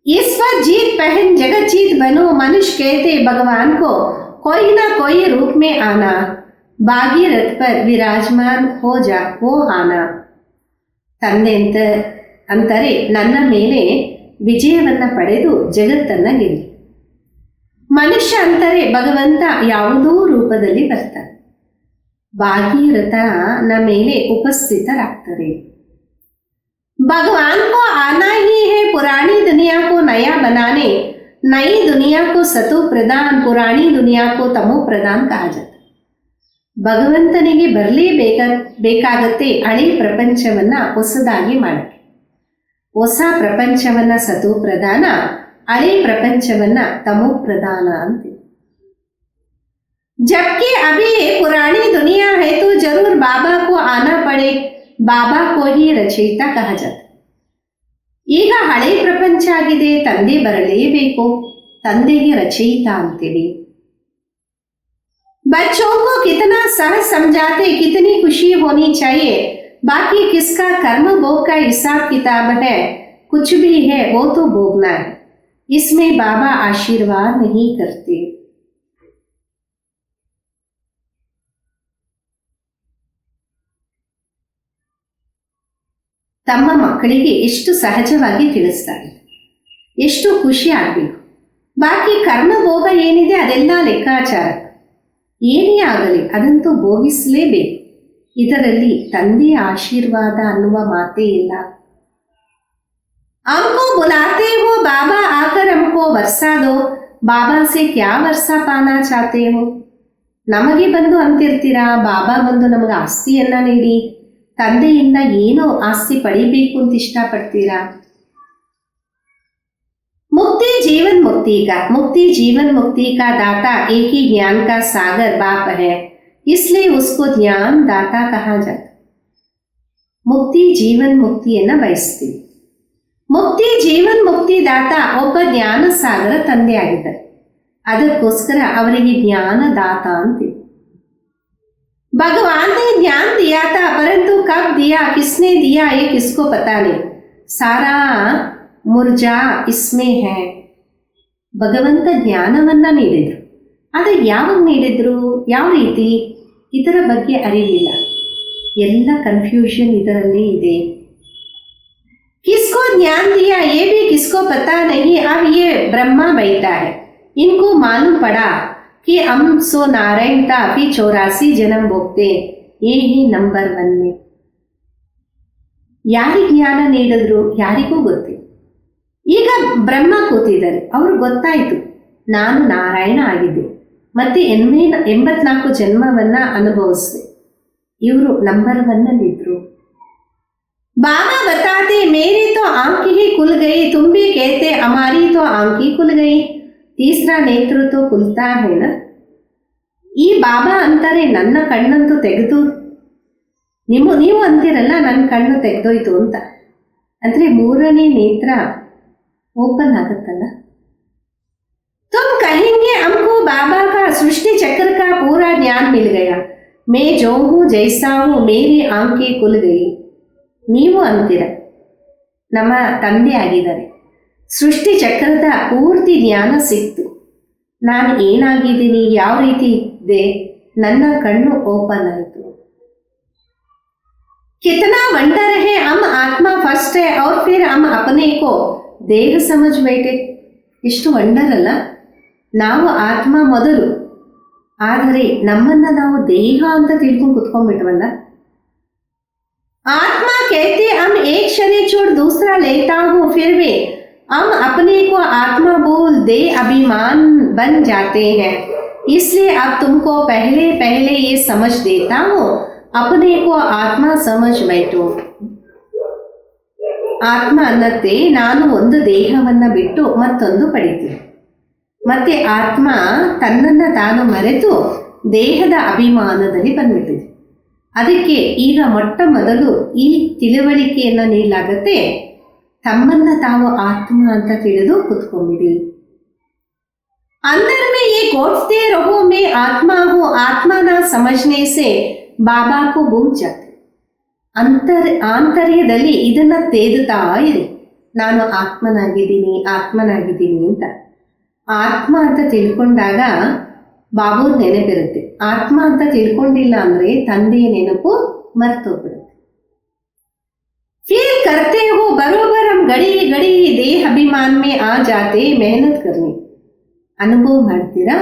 S1: ईश्वर जीत पहन जगत जीत बनो. मनुष्य कहते भगवान को कोई ना कोई रूप में आना, भागीरथ पर विराजमान हो जा वो आना. ತಂದೆ ಅಂತಾರೆ, ನನ್ನ ಮೇಲೆ ವಿಜಯವನ್ನ ಪಡೆದು ಜಗತ್ತನ್ನ ಗೆಲ್ಲಿ. ಮನುಷ್ಯ ಅಂತಾರೆ, ಭಗವಂತ ಯಾವುದೋ ರೂಪದಲ್ಲಿ ಬರ್ತಾರೆ, ಭಾಗೀರಥನ ಮೇಲೆ ಉಪಸ್ಥಿತರಾಗ್ತಾರೆ. भगवान को आना ही है पुरानी दुनिया को नया बनाने, नई दुनिया को सतो प्रदान, पुरानी दुनिया को तमो प्रदान कहा जाता. ಭಗವಂತನಿಗೆ ಬೇಕಾಗತ್ತೆ ಹಳೆ ಪ್ರಪಂಚವನ್ನ ಹೊಸದಾಗಿ ಮಾಡಕ್ಕೆ. ಹೊಸ ಪ್ರಪಂಚವನ್ನ ಸತೋ ಪ್ರಧಾನ, ಹಳೆ ಪ್ರಪಂಚವನ್ನ ತಮೋ ಪ್ರಧಾನ ಅಂತ. जबकि अभी पुरानी दुनिया है तो जरूर बाबा को आना पड़े, ಬಾಬಾ ಕೋಹಿ ರಚಯಿತ ಕಹ ಜಾತ. ಈಗ ಹಳೆ ಪ್ರಪಂಚ ಆಗಿದೆ, ತಂದೆ ಬರಲೇಬೇಕು, ತಂದೆಗೆ ರಚಯಿತ ಅಂತೇಳಿ. बच्चों को कितना सहज समझाते, कितनी खुशी होनी चाहिए. बाकी किसका कर्म भोग का हिसाब किताब है, कुछ भी है वो तो भोगना है. इसमें बाबा आशीर्वाद नहीं करते. ತಮ್ಮ ಮಕ್ಕಳಿಗೆ ಎಷ್ಟು ಸಹಜವಾಗಿ ತಿಳಿಸ್ತಾರೆ, ಎಷ್ಟು ಖುಷಿ ಆಗಬೇಕು. ಬಾಕಿ ಕರ್ಮ ಭೋಗ ಏನಿದೆ ಅದೆಲ್ಲ ಲೆಕ್ಕಾಚಾರ, ಏನೇ ಆಗಲಿ ಅದಂತೂ ಭೋಗಿಸಲೇಬೇಕು. ಇದರಲ್ಲಿ ತಂದೆಯ ಆಶೀರ್ವಾದ ಅನ್ನುವ ಮಾತೇ ಇಲ್ಲ. हमको बुलाते हो बाबा आकर हमको वर्षा दो, बाबा से क्या वर्षा पाना चाहते हो. ನಮಗೆ ಬಂದು ಅಂತಿರ್ತೀರಾ, ಬಾಬಾ ಬಂದು ನಮಗೆ ಆಸ್ತಿಯನ್ನ ನೀಡಿ, ತಂದೆಯಿಂದ ಏನೋ ಆಸ್ತಿ ಪಡಿಬೇಕು ಅಂತ ಇಷ್ಟಪಡ್ತೀರಾ. मुक्ति जीवन मुक्ति का दाता एक ही ज्ञान का सागर बाप है, इसलिए उसको ज्ञान दाता कहा जाता. ಮುಕ್ತಿ ಜೀವನ್ ಮುಕ್ತಿಯನ್ನ ಬಯಸ್ತೀವಿ. ಮುಕ್ತಿ ಜೀವನ್ ಮುಕ್ತಿ ದಾತ ಒಬ್ಬ ಜ್ಞಾನ ಸಾಗರ ತಂದೆ ಆಗಿದ್ದಾರೆ, ಅದಕ್ಕೋಸ್ಕರ ಅವರಿಗೆ ಜ್ಞಾನ ದಾತ ಅಂತೀವಿ. भगवान ने ज्ञान दिया था, परंतु कब दिया, किसने दिया, ये किसको पता नहीं. सारा ಮುರ್ಜಾ ಇಸ್ಮೇ ಹೇ. ಭಗವಂತ ಜ್ಞಾನವನ್ನ ನೀಡಿದ್ರು, ಆದರೆ ಯಾವಾಗ ನೀಡಿದ್ರು, ಯಾವ ರೀತಿ, ಇದರ ಬಗ್ಗೆ ಅರಿವಿಲ್ಲ. ಎಲ್ಲ ಕನ್ಫ್ಯೂಷನ್ ಇದರಲ್ಲಿ ಇದೆ. किसको ज्ञान दिया ये भी किसको पता नहीं. अब ये ब्रह्मा बैठा है, इनको मालूम पड़ा कि हम सो नारायण था, अभी 84 जन्म भोगते, ये ही नंबर 1 में. ಯಾರಿಗೆ ಜ್ಞಾನ ನೀಡಿದ್ರು ಯಾರಿಗೂ ಗೊತ್ತಿಲ್ಲ. ಈಗ ಬ್ರಹ್ಮ ಕೂತಿದ್ದಾರೆ, ಅವರು ಗೊತ್ತಾಯಿತು ನಾನು ನಾರಾಯಣ ಆಗಿದ್ದೆ, ಮತ್ತೆ 84 ಜನ್ಮವನ್ನ ಅನುಭವಿಸಿದೆ. ಇವರು ನಂಬರ್ 1 ಇದ್ರು. बाबा बताते मेरी तो आंख ही खुल गई, तुम भी कहते हमारी तो आंख ही खुल गई, तीसरा नेत्र तो खुलता है ना. ಈ ಬಾಬಾ ಅಂತಾರೆ ನನ್ನ ಕಣ್ಣಂತೂ ತೆಗೆದು, ನೀವು ಅಂತೀರಲ್ಲ ನನ್ನ ಕಣ್ಣು ತೆಗೆದೋಯ್ತು ಅಂತ, ಅಂದ್ರೆ 3ನೇ ನೇತ್ರ ಓಪನ್ ಆಗುತ್ತಲ್ಲ. तुम कहेंगे हमको बाबा का सृष्टि चक्र का पूरा ज्ञान मिल गया, मैं जो हूँ जैसा हूँ मेरी आंखें खुल गई. ನೀವು ಅಂತೀರ ನಮ್ಮ ತಂದೆ ಆಗಿದ್ದಾರೆ, ಸೃಷ್ಟಿ ಚಕ್ರದ ಪೂರ್ತಿ ಜ್ಞಾನ ಸಿಕ್ತು, ನಾನು ಏನಾಗಿದ್ದೀನಿ, ಯಾವ ರೀತಿ ಇದ್ದೆ, ನನ್ನ ಕಣ್ಣು ಓಪನ್ ಆಯಿತು. कितना वंडर है, हम आत्मा फर्स्ट है और फिर हम अपने को देह समझ बैठे. ಎಷ್ಟು ವಂಡರ್ ಅಲ್ಲ, ನಾವು ಆತ್ಮ ಮೊದಲು, ಆದರೆ ನಮ್ಮನ್ನ ನಾವು ದೇಹ ಅಂತ ತಿಳ್ಕೊಂಡು ಕುತ್ಕೊಂಡ್ಬಿಟ್ವಲ್ಲ. आत्मा कहते हम एक शरीर छोड़ दूसरा लेता हूँ, फिर भी हम अपने को आत्मा बोल दे अभिमान बन जाते हैं. इसलिए अब तुमको पहले पहले ये समझ देता हूँ, अपने को आत्मा समझ बैठो. ಆತ್ಮ ಅನ್ನತ್ತೆ ನಾನು ಒಂದು ದೇಹವನ್ನ ಬಿಟ್ಟು ಮತ್ತೊಂದು ಪಡಿತೀನಿ. ಮತ್ತೆ ಆತ್ಮ ತನ್ನನ್ನ ತಾನು ಮರೆತು ದೇಹದ ಅಭಿಮಾನದಲ್ಲಿ ಬಂದ್ಬಿಟ್ಟಿದೆ. ಅದಕ್ಕೆ ಈಗ ಮೊಟ್ಟ ಮೊದಲು ಈ ತಿಳುವಳಿಕೆಯನ್ನ ನೀಡಲಾಗತ್ತೆ, ತಮ್ಮನ್ನ ತಾವು ಆತ್ಮ ಅಂತ ತಿಳಿದು ಕುತ್ಕೊಂಡ್ಬಿಡಿ. अंदर में ये घोटते रहो मैं आत्मा हूँ, आत्मा ना समझने से बाबा को भूल जाते. ಆಂತರ್ಯದಲ್ಲಿ ಇದನ್ನ ತೇದುತ್ತಾ ಇರಿ, ನಾನು ಆತ್ಮನಾಗಿದ್ದೀನಿ ಅಂತ. ಆತ್ಮ ಅಂತ ತಿಳ್ಕೊಂಡಾಗ ಬಾಬುರ್ ನೆನಪಿರುತ್ತೆ, ಆತ್ಮ ಅಂತ ತಿಳ್ಕೊಂಡಿಲ್ಲ ಅಂದ್ರೆ ತಂದೆಯ ನೆನಪು ಮರ್ತೋಗ್ಬಿಡುತ್ತೆ. ಫೀಲ್ ಕರ್ತೆ ಹೋ ಬರೋಬರ್ ಹಮ್ ಗಡಿ ಗಡಿ ದೇಹ ಅಭಿಮಾನ್ ಮೇ ಆ ಜಾತೆ ಮೆಹನತ್ ಕರ್ನಿ. ಅನುಭವ ಮಾಡ್ತೀರಾ,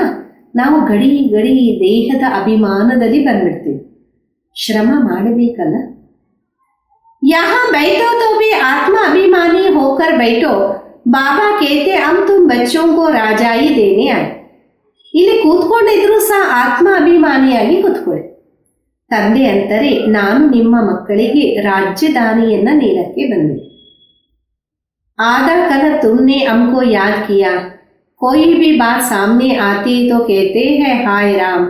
S1: ನಾವು ಗಡಿ ಗಡಿ ದೇಹದ ಅಭಿಮಾನದಲ್ಲಿ ಬಂದ್ಬಿಡ್ತೀವಿ, ಶ್ರಮ ಮಾಡಬೇಕಲ್ಲ. यहाँ बैठो तो भी आत्मा अभिमानी होकर बैठो, बाबा कहते हम तुम बच्चों को राजाई देने आए. ಇಲ್ಲಿ ಕೂತ್ಕೊಂಡಿದ್ರು ಸಹ ಆತ್ಮ ಅಭಿಮಾನಿಯಾಗಿ ಕೂತ್ಕೊಳ್ಳಿ. ತಂದೆ ಅಂತಾರೆ ನಾನು ನಿಮ್ಮ ಮಕ್ಕಳಿಗೆ ರಾಜ್ಯದಾನಿಯನ್ನ ನೀಡಕ್ಕೆ ಬಂದೆ. आधा कल तुमने हमको याद किया, कोई भी बात सामने आती तो कहते हैं हाय राम,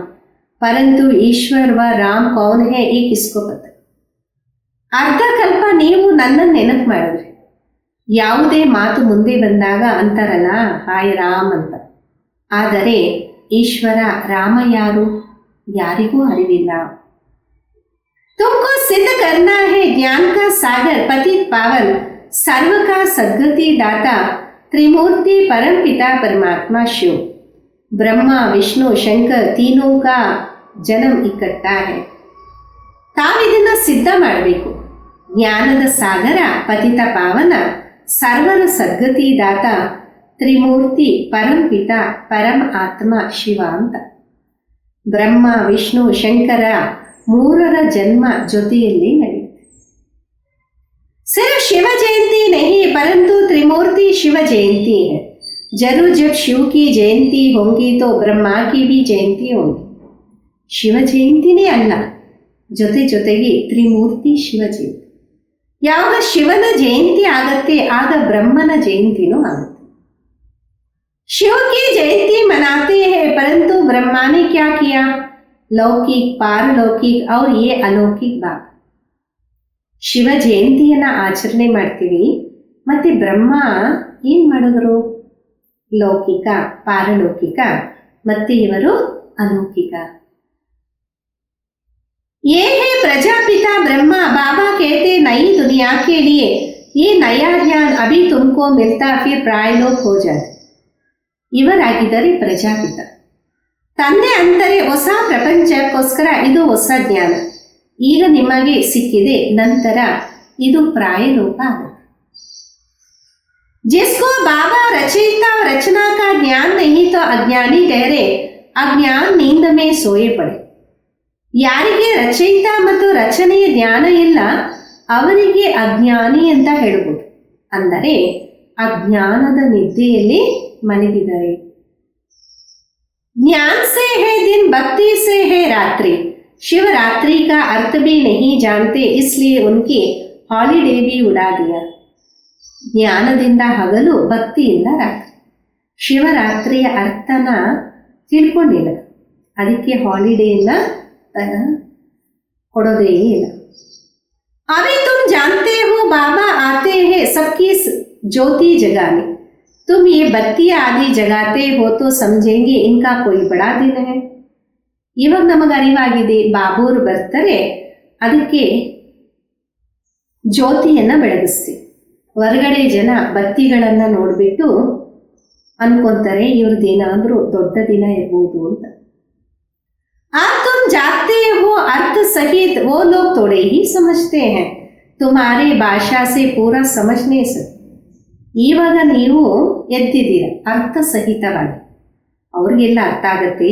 S1: परंतु ईश्वर व राम कौन है ये किसको पता. ಅರ್ಧ ಕಲ್ಪ ನೀವು ನನ್ನನ್ನು ನೆನಪು ಮಾಡಿದ್ರಿ, ಯಾವುದೇ ಮಾತು ಮುಂದೆ ಬಂದಾಗ ಅಂತಾರಲ್ಲ ಹಾಯ್ ರಾಮ್ ಅಂತ. ಆದರೆ ಈಶ್ವರ ರಾಮ ಯಾರು ಯಾರಿಗೂ ಅರಿವಿಲ್ಲ. ತುಮಕೋ ಸಿದ್ಧ ಕರ್ನಾ ಹೇ ಜ್ಞಾನ ಕಾ ಸಾಗರ್ ಪತಿತ್ ಪಾವನ್ ಸರ್ವ ಕಾ ಸದ್ಗತಿ ದಾತಾ त्रिमूर्ति परम पिता परमात्मा शिव ब्रह्मा विष्णु शंकर तीनों का जन्म इकट्ठा है. ತಾವಿದನ್ನ ಸಿದ್ಧ ಮಾಡಬೇಕು. ಜ್ಞಾನದ ಸಾಗರ ಪತಿತ ಪಾವನ ಸರ್ವರ ಸದ್ಗತಿ ದಾತ ತ್ರಿಮೂರ್ತಿ ಪರಂಪಿತ ಪರಮ ಆತ್ಮ ಶಿವ ಅಂತ. ಬ್ರಹ್ಮ ವಿಷ್ಣು ಶಂಕರ ಮೂರರ ಜನ್ಮ ಜೊತೆಯಲ್ಲಿ ನಡೆಯುತ್ತೆ. सिर्फ शिव जयंती नहीं परंतु त्रिमूर्ति शिव जयंती है. जरूर जब शिव की जयंती होगी तो ब्रह्मा की भी जयंती होगी. ಶಿವ ಜಯಂತಿನೇ ಅಲ್ಲ, ಜೊತೆ ಜೊತೆಗೆ ತ್ರಿಮೂರ್ತಿ ಶಿವ ಜಯಂತಿ. ಯಾವಾಗ ಶಿವನ ಜಯಂತಿ ಆಗತ್ತೆ ಆಗ ಬ್ರಹ್ಮನ ಜಯಂತಿನೂ ಆಗುತ್ತೆ. शिव की जयंती मनाते हैं परंतु ब्रह्मा ने क्या किया, लौकिक पारलौकिक और ये अलौकिक बात. ಶಿವ ಜಯಂತಿಯನ್ನ ಆಚರಣೆ ಮಾಡ್ತೀವಿ, ಮತ್ತೆ ಬ್ರಹ್ಮ ಏನ್ ಮಾಡಿದ್ರು, ಲೌಕಿಕ ಪಾರಲೌಕಿಕ ಮತ್ತೆ ಇವರು अलौकिक. ये है प्रजापिता ब्रह्मा. बाबा कहते नई दुनिया के लिए ये नया ज्ञान अभी तुमको मिलता फिर प्रायलोक हो जाते. ಇವರಾಗಿದ್ದಾರೆ ಪ್ರಜಾಪಿತ. ತಂದೆ ಅಂತಾರೆ ಹೊಸ ಪ್ರಪಂಚಕ್ಕೋಸ್ಕರ ಇದು ಹೊಸ ಜ್ಞಾನ ಈಗ ನಿಮಗೆ ಸಿಕ್ಕಿದೆ, ನಂತರ ಇದು ಪ್ರಾಯಲೋಕ ಆಗುತ್ತೆ. जिसको बाबा रचयिता और रचना का ज्ञान नहीं तो अज्ञानी ठहरे, अज्ञान नींद में सोए पड़े. ಯಾರಿಗೆ ರಚಯಿತ ಮತ್ತು ರಚನೆಯ ಜ್ಞಾನ ಇಲ್ಲ ಅವರಿಗೆ ಅಜ್ಞಾನಿ ಅಂತ ಹೇಳಬಹುದು. ಅಂದರೆ ಅಜ್ಞಾನದ ನಿದ್ದೆಯಲ್ಲಿ ಮಲಗಿದ್ದಾರೆ. ज्ञान से है दिन भक्ति से है रात्रि. शिवरात्रि का अर्थ भी नहीं जानते इसलिए उनकी हॉलिडे भी उड़ा दिया. ಜ್ಞಾನದಿಂದ ಹಗಲು ಭಕ್ತಿಯಿಂದ ರಾತ್ರಿ. ಶಿವರಾತ್ರಿಯ ಅರ್ಥನ ತಿಳ್ಕೊಂಡಿಲ್ಲ, ಅದಕ್ಕೆ ಹಾಲಿಡೇನ ಕೊಡೋದೇ ಇಲ್ಲ. अभी तुम जानते हो बाबा आते हैं सबकी ज्योति जगाने. तुम ये बत्ती आदि जगाते हो तो समझेंगे इनका कोई बड़ा दिन है. ಇವಾಗ ನಮಗೆ ಅರಿವಾಗಿದೆ, ಬಾಬೂರು ಬರ್ತಾರೆ, ಅದಕ್ಕೆ ಜ್ಯೋತಿಯನ್ನ ಬೆಳಗಿಸ್ತೀವಿ. ಹೊರಗಡೆ ಜನ ಬತ್ತಿಗಳನ್ನ ನೋಡ್ಬಿಟ್ಟು ಅನ್ಕೊಂತಾರೆ ಇವ್ರದ್ದೇನಾದ್ರೂ ದೊಡ್ಡ ದಿನ ಇರ್ಬೋದು ಅಂತ. आप तुम जागते हो अर्थ सहित वो लोग थोड़े ही समझते हैं, तुम्हारे ಭಾಷಾ से पूरा समझने से. ಇವಾಗ ನೀವು ಎದ್ದಿದ್ದೀರ ಅರ್ಥ ಸಹಿತವಾಗಿ, ಅವ್ರಿಗೆಲ್ಲ ಅರ್ಥ ಆಗತ್ತೆ,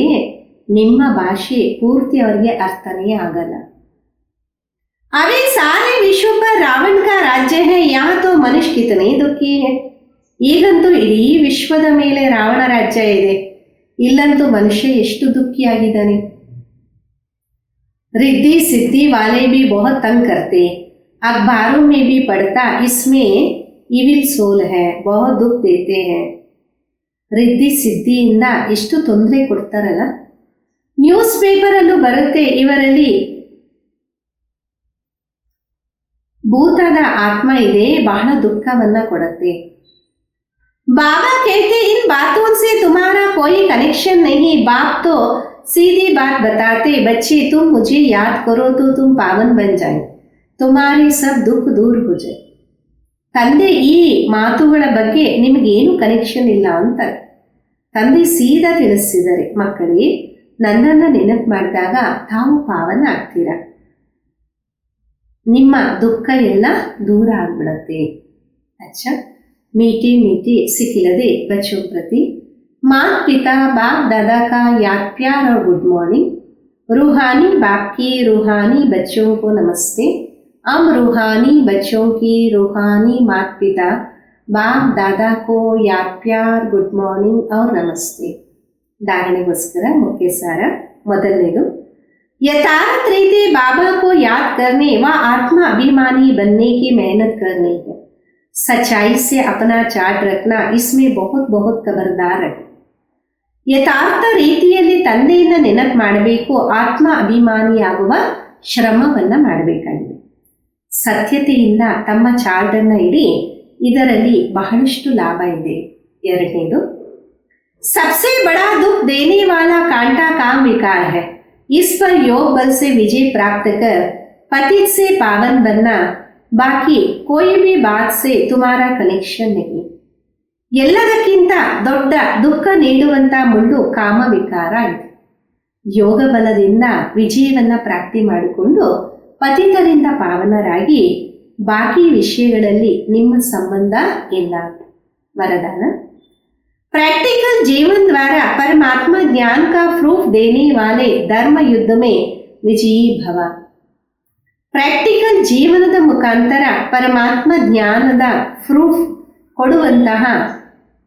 S1: ನಿಮ್ಮ ಭಾಷೆ ಪೂರ್ತಿ ಅವ್ರಿಗೆ ಅರ್ಥನೇ ಆಗಲ್ಲ. अरे सारे विश्व पर रावण का राज्य है, यहाँ तो मनुष्य कितने दुखी है. ಈಗಂತೂ ಇಡೀ ವಿಶ್ವದ ಮೇಲೆ ರಾವಣ ರಾಜ್ಯ ಇದೆ, ಇಲ್ಲಂತೂ ಮನುಷ್ಯ ಎಷ್ಟು ದುಃಖಿಯಾಗಿದ್ದಾನೆ. रिद्धि सिद्धि वाले भी बहुत तंग करते, अखबारों में भी पढ़ता इसमें इविल सोल है, बहुत दुख देते हैं. रिद्धि ಸಿದ್ಧಿಯಿಂದ ಎಷ್ಟು ತೊಂದರೆ ಕೊಡ್ತಾರಲ್ಲ. ನ್ಯೂಸ್ ಪೇಪರ್ ಅಲ್ಲೂ ಬರುತ್ತೆ, ಇವರಲ್ಲಿ ಭೂತದ ಆತ್ಮ ಇದೆ, ಬಹಳ ದುಃಖವನ್ನ ಕೊಡುತ್ತೆ. बाबा कहते इन बातों से तुम्हारा कोई कनेक्शन नहीं, बाप तो सीधी बात बताते, बच्चे तुम मुझे याद करो तो तुम पावन बन जाए, तुम्हारे सब दुख दूर हो जाए. ತಂದೆ ಈ ಮಾತುಗಳ ಬಗ್ಗೆ ನಿಮಗೇನು ಕನೆಕ್ಷನ್ ಇಲ್ಲ ಅಂತ ತಂದೆ ಸೀದಾ ತಿಳಿಸಿದ್ದಾರೆ, ಮಕ್ಕಳೇ ನನ್ನನ್ನು ನೆನಪು ಮಾಡಿದಾಗ ತಾವು ಪಾವನ ಆಗ್ತೀರಾ, ನಿಮ್ಮ ದುಃಖ ಎಲ್ಲ ದೂರ ಆಗ್ಬಿಡತ್ತೆ. अच्छा, मीठे मीठे सिखिलदे बच्चों प्रति माँ पिता बाप दादा का याद प्यार और गुड मॉर्निंग. रूहानी बाप की रूहानी बच्चों को नमस्ते. हम रूहानी बच्चों की रूहानी माता पिता बाप दादा को याद प्यार गुड मॉर्निंग और नमस्ते. धारणेಗೋಸ್ಕರ मुख्य सार ಮೊದಲನೇದು, यथार्थ रीति बाबा को याद करने व आत्मा अभिमानी बनने की मेहनत करनी है. सच्चाई से अपना चार्ट रखना, इसमें बहुत बहुत खबरदार है. ಯಥಾರ್ಥ ರೀತಿಯಲ್ಲಿ ತಂದೆಯನ್ನು ನೆನಪು ಮಾಡಬೇಕು, ಆತ್ಮ ಅಭಿಮಾನಿಯಾಗುವ ಶ್ರಮವನ್ನ ಮಾಡಬೇಕಾಗಿದೆ. ಸತ್ಯತೆಯಿಂದ ತಮ್ಮ ಚಾರ್ಟನ್ನ ಇಡಿ, ಇದರಲ್ಲಿ ಬಹಳಷ್ಟು ಲಾಭ ಇದೆ. ಎರಡನೇದು, सबसे बड़ा दुख देने वाला कांटा काम विकार है, इस पर योग बल से विजय प्राप्त कर पतित से पावन बनना, बाकी कोई भी बात से तुम्हारा कनेक्शन नहीं. ಎಲ್ಲದಕ್ಕಿಂತ ದೊಡ್ಡ ದುಃಖ ನೀಡುವಂತ ಮುಳ್ಳು ಕಾಮ ವಿಕಾರ ಇದೆ. ಯೋಗ ಬಲದಿಂದ ವಿಜಯವನ್ನ ಪ್ರಾಪ್ತಿ ಮಾಡಿಕೊಂಡು ಪತಿತರಿಂದ ಪಾವನರಾಗಿ ಬಾಕಿ ವಿಷಯಗಳಲ್ಲಿ ನಿಮ್ಮ ಸಂಬಂಧ ಇಲ್ಲ. ವರದಾನ, प्रैक्टिकल जीवन द्वारा परमात्मा ज्ञान का प्रूफ देने वाले धर्म युद्ध में विजयी भव. ಪ್ರಾಕ್ಟಿಕಲ್ ಜೀವನದ ಮುಖಾಂತರ ಪರಮಾತ್ಮ ಜ್ಞಾನದ ಪ್ರೂಫ್ ಕೊಡುವಂತಹ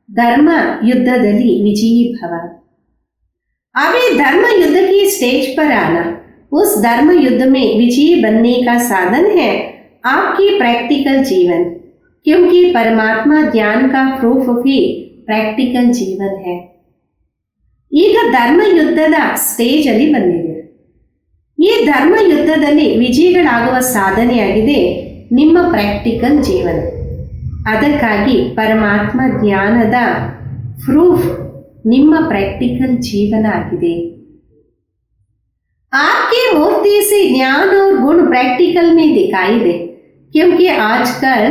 S1: ಧರ್ಮ ಯುದ್ಧದಲ್ಲಿ ವಿಜಯी भव. अभी धर्म युद्ध की स्टेज पर आना, उस धर्म युद्ध में विजयी बनने का साधन है आपकी प्रैक्टिकल जीवन, क्योंकि परमात्मा ज्ञान का प्रूफ भी ಪ್ರೈಕ್ಟಿಕಲ್ ಜೀವನ है. ಈಗ ಧರ್ಮ ಯುದ್ಧದ ಸ್ಟೇಜ್ ಅಲ್ಲಿ ಬಂದಿದೆ. ಈ ಧರ್ಮ ಯುದ್ಧದಲ್ಲಿ ವಿಜಯಗಳಾಗುವ ಸಾಧನೆಯಾಗಿದೆ ನಿಮ್ಮ ಪ್ರಾಕ್ಟಿಕಲ್ ಜೀವನ. ಅದಕ್ಕಾಗಿ ಪರಮಾತ್ಮ ಜ್ಞಾನದ ಪ್ರೂಫ್ ನಿಮ್ಮ ಪ್ರಾಕ್ಟಿಕಲ್ ಜೀವನ ಆಗಿದೆ. आपकी मूर्ति से ज्ञान और गुण प्रैक्टिकल में दिखाई दे, क्योंकि आजकल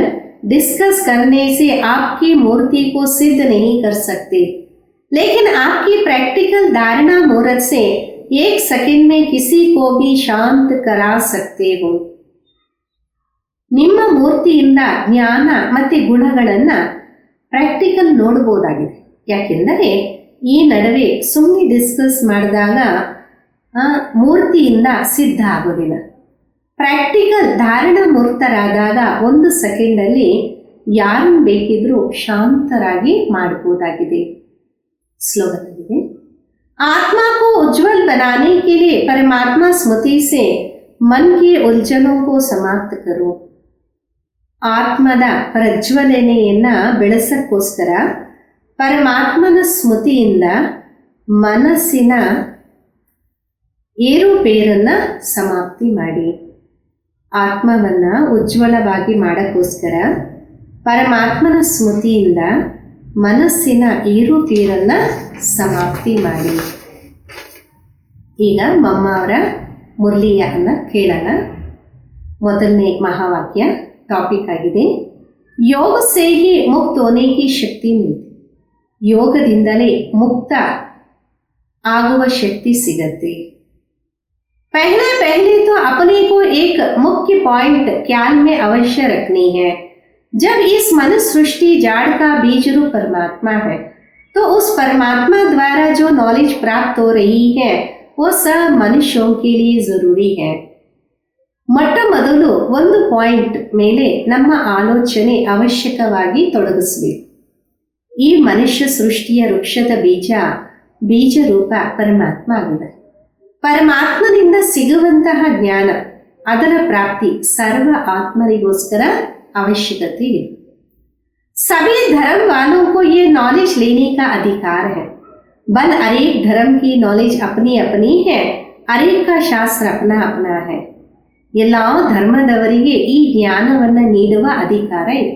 S1: डिस्कस करने से आपकी मूर्ति को सिद्ध नहीं कर सकते, लेकिन आपकी प्रैक्टिकल धारणा मुहूर्त से एक सेकंड में किसी को भी शांत करा सकते हो. ನಿಮ್ಮ ಮೂರ್ತಿಯಿಂದ ಜ್ಞಾನ ಮತ್ತೆ ಗುಣಗಳನ್ನ ಪ್ರಾಕ್ಟಿಕಲ್ ನೋಡಬಹುದಾಗಿದೆ. ಯಾಕೆಂದರೆ ಈ ನಡುವೆ ಸುಮ್ಮನೆ ಡಿಸ್ಕಸ್ ಮಾಡಿದಾಗ ಮೂರ್ತಿಯಿಂದ ಸಿದ್ಧ ಆಗೋದಿಲ್ಲ. ಪ್ರಾಕ್ಟಿಕಲ್ ಧಾರಣ ಮೂರ್ತರಾದಾಗ ಒಂದು ಸೆಕೆಂಡಲ್ಲಿ ಯಾರನ್ನು ಬೇಕಿದ್ರೂ ಶಾಂತರಾಗಿ ಮಾಡಬಹುದಾಗಿದೆ. ಸ್ಲೋಗನ್, आत्मा को उज्जवल बनाने के लिए परमात्मा स्मृति से मन की उलझनों को समाप्त करो. ಆತ್ಮದ ಪ್ರಜ್ವಲನೆಯನ್ನ ಬೆಳೆಸಕ್ಕೋಸ್ಕರ ಪರಮಾತ್ಮನ ಸ್ಮೃತಿಯಿಂದ ಮನಸ್ಸಿನ ಏರುಪೇರನ್ನ ಸಮಾಪ್ತಿ ಮಾಡಿ. ಆತ್ಮವನ್ನ ಉಜ್ವಲವಾಗಿ ಮಾಡಕ್ಕೋಸ್ಕರ ಪರಮಾತ್ಮನ ಸ್ಮೃತಿಯಿಂದ ಮನಸ್ಸಿನ ಏರುಪೇರನ್ನ ಸಮಾಪ್ತಿ ಮಾಡಿ. ಈಗ ಮಮ್ಮ ಅವರ ಮುರಳಿಯನ್ನ ಕೇಳೋಣ. ಮೊದಲನೇ ಮಹಾವಾಕ್ಯ ಟಾಪಿಕ್ ಆಗಿದೆ, ಯೋಗ ಸೇ ಹಿ ಮುಕ್ತ ಹೋನೆ ಕಿ ಶಕ್ತಿ ಮಿಲ್ತಿ. ಯೋಗದಿಂದಲೇ ಮುಕ್ತ ಆಗುವ ಶಕ್ತಿ ಸಿಗತ್ತೆ. पहले तो अपने को एक मुख्य पॉइंट ख्याल में अवश्य रखनी है। जब इस मनुष्य सृष्टि जाड़ का बीज रूप परमात्मा है, तो उस परमात्मा द्वारा जो नॉलेज प्राप्त हो रही है वो सब मनुष्यों के लिए जरूरी है. ಮೊಟ್ಟ ಮೊದಲು ಒಂದು ಪಾಯಿಂಟ್ ಮೇಲೆ ನಮ್ಮ ಆಲೋಚನೆ ಅವಶ್ಯಕವಾಗಿ ತೊಡಗಿಸಬೇಕು. ಈ ಮನುಷ್ಯ ಸೃಷ್ಟಿಯ ವೃಕ್ಷದ ಬೀಜ ರೂಪ ಪರಮಾತ್ಮ ಆಗಿದೆ. ಪರಮಾತ್ಮನಿಂದ ಸಿಗುವಂತಹ ಜ್ಞಾನ, ಅದರ ಪ್ರಾಪ್ತಿ ಸರ್ವ ಆತ್ಮರಿಗೋಸ್ಕರ ಅವಶ್ಯಕತೆ ಇದೆ. सभी धर्म वालों को ये नॉलेज लेने का अधिकार है. बल अनेक धर्म की नॉलेज अपनी अपनी है, अनेक का शास्त्र अपना अपना है. ಎಲ್ಲ ಧರ್ಮದವರಿಗೆ ಈ ಜ್ಞಾನವನ್ನು ನೀಡುವ ಅಧಿಕಾರ ಇದೆ.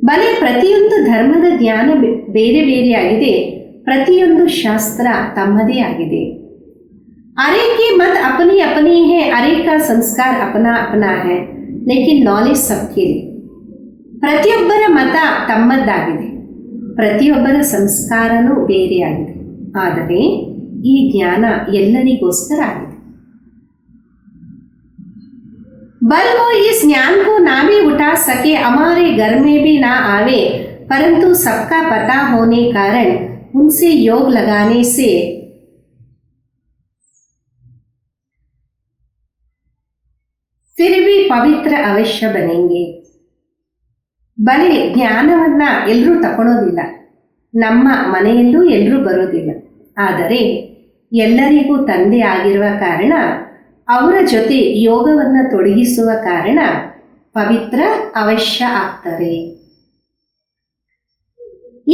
S1: ಬಲೆ ಪ್ರತಿಯೊಂದು ಧರ್ಮದ ಜ್ಞಾನ ಬೇರೆ ಬೇರೆಯಾಗಿದೆ, ಪ್ರತಿಯೊಂದು ಶಾಸ್ತ್ರ ತಮ್ಮದೇ ಆಗಿದೆ. अनेक की मत अपनी अपनी है, अनेक का संस्कार अपना अपना है, लेकिन नॉलेज सबके लिए. ಪ್ರತಿಯೊಬ್ಬರ ಮತ ತಮ್ಮದ್ದಾಗಿದೆ, ಪ್ರತಿಯೊಬ್ಬರ ಸಂಸ್ಕಾರನೂ ಬೇರೆಯಾಗಿದೆ, ಆದರೆ ಈ ಜ್ಞಾನ ಎಲ್ಲರಿಗೋಸ್ಕರ ಆಗಿದೆ. बल वो इस ज्ञान को ना भी उठा सके, हमारे घर में भी ना आवे, परंतु सबका पता होने कारण उनसे योग लगाने से फिर भी ಪವಿತ್ರ ಅವಶ್ಯ ಬನೆಂಗೆ. ಬಲೆ ಜ್ಞಾನವನ್ನ ಎಲ್ಲರೂ ತಗೊಳ್ಳೋದಿಲ್ಲ, ನಮ್ಮ ಮನೆಯಲ್ಲೂ ಎಲ್ಲರೂ ಬರೋದಿಲ್ಲ, ಆದರೆ ಎಲ್ಲರಿಗೂ ತಂದೆ ಆಗಿರುವ ಕಾರಣ, ಅವರ ಜೊತೆ ಯೋಗವನ್ನು ತೊಡಗಿಸುವ ಕಾರಣ ಪವಿತ್ರ ಅವಶ್ಯ ಆಗ್ತಾರೆ.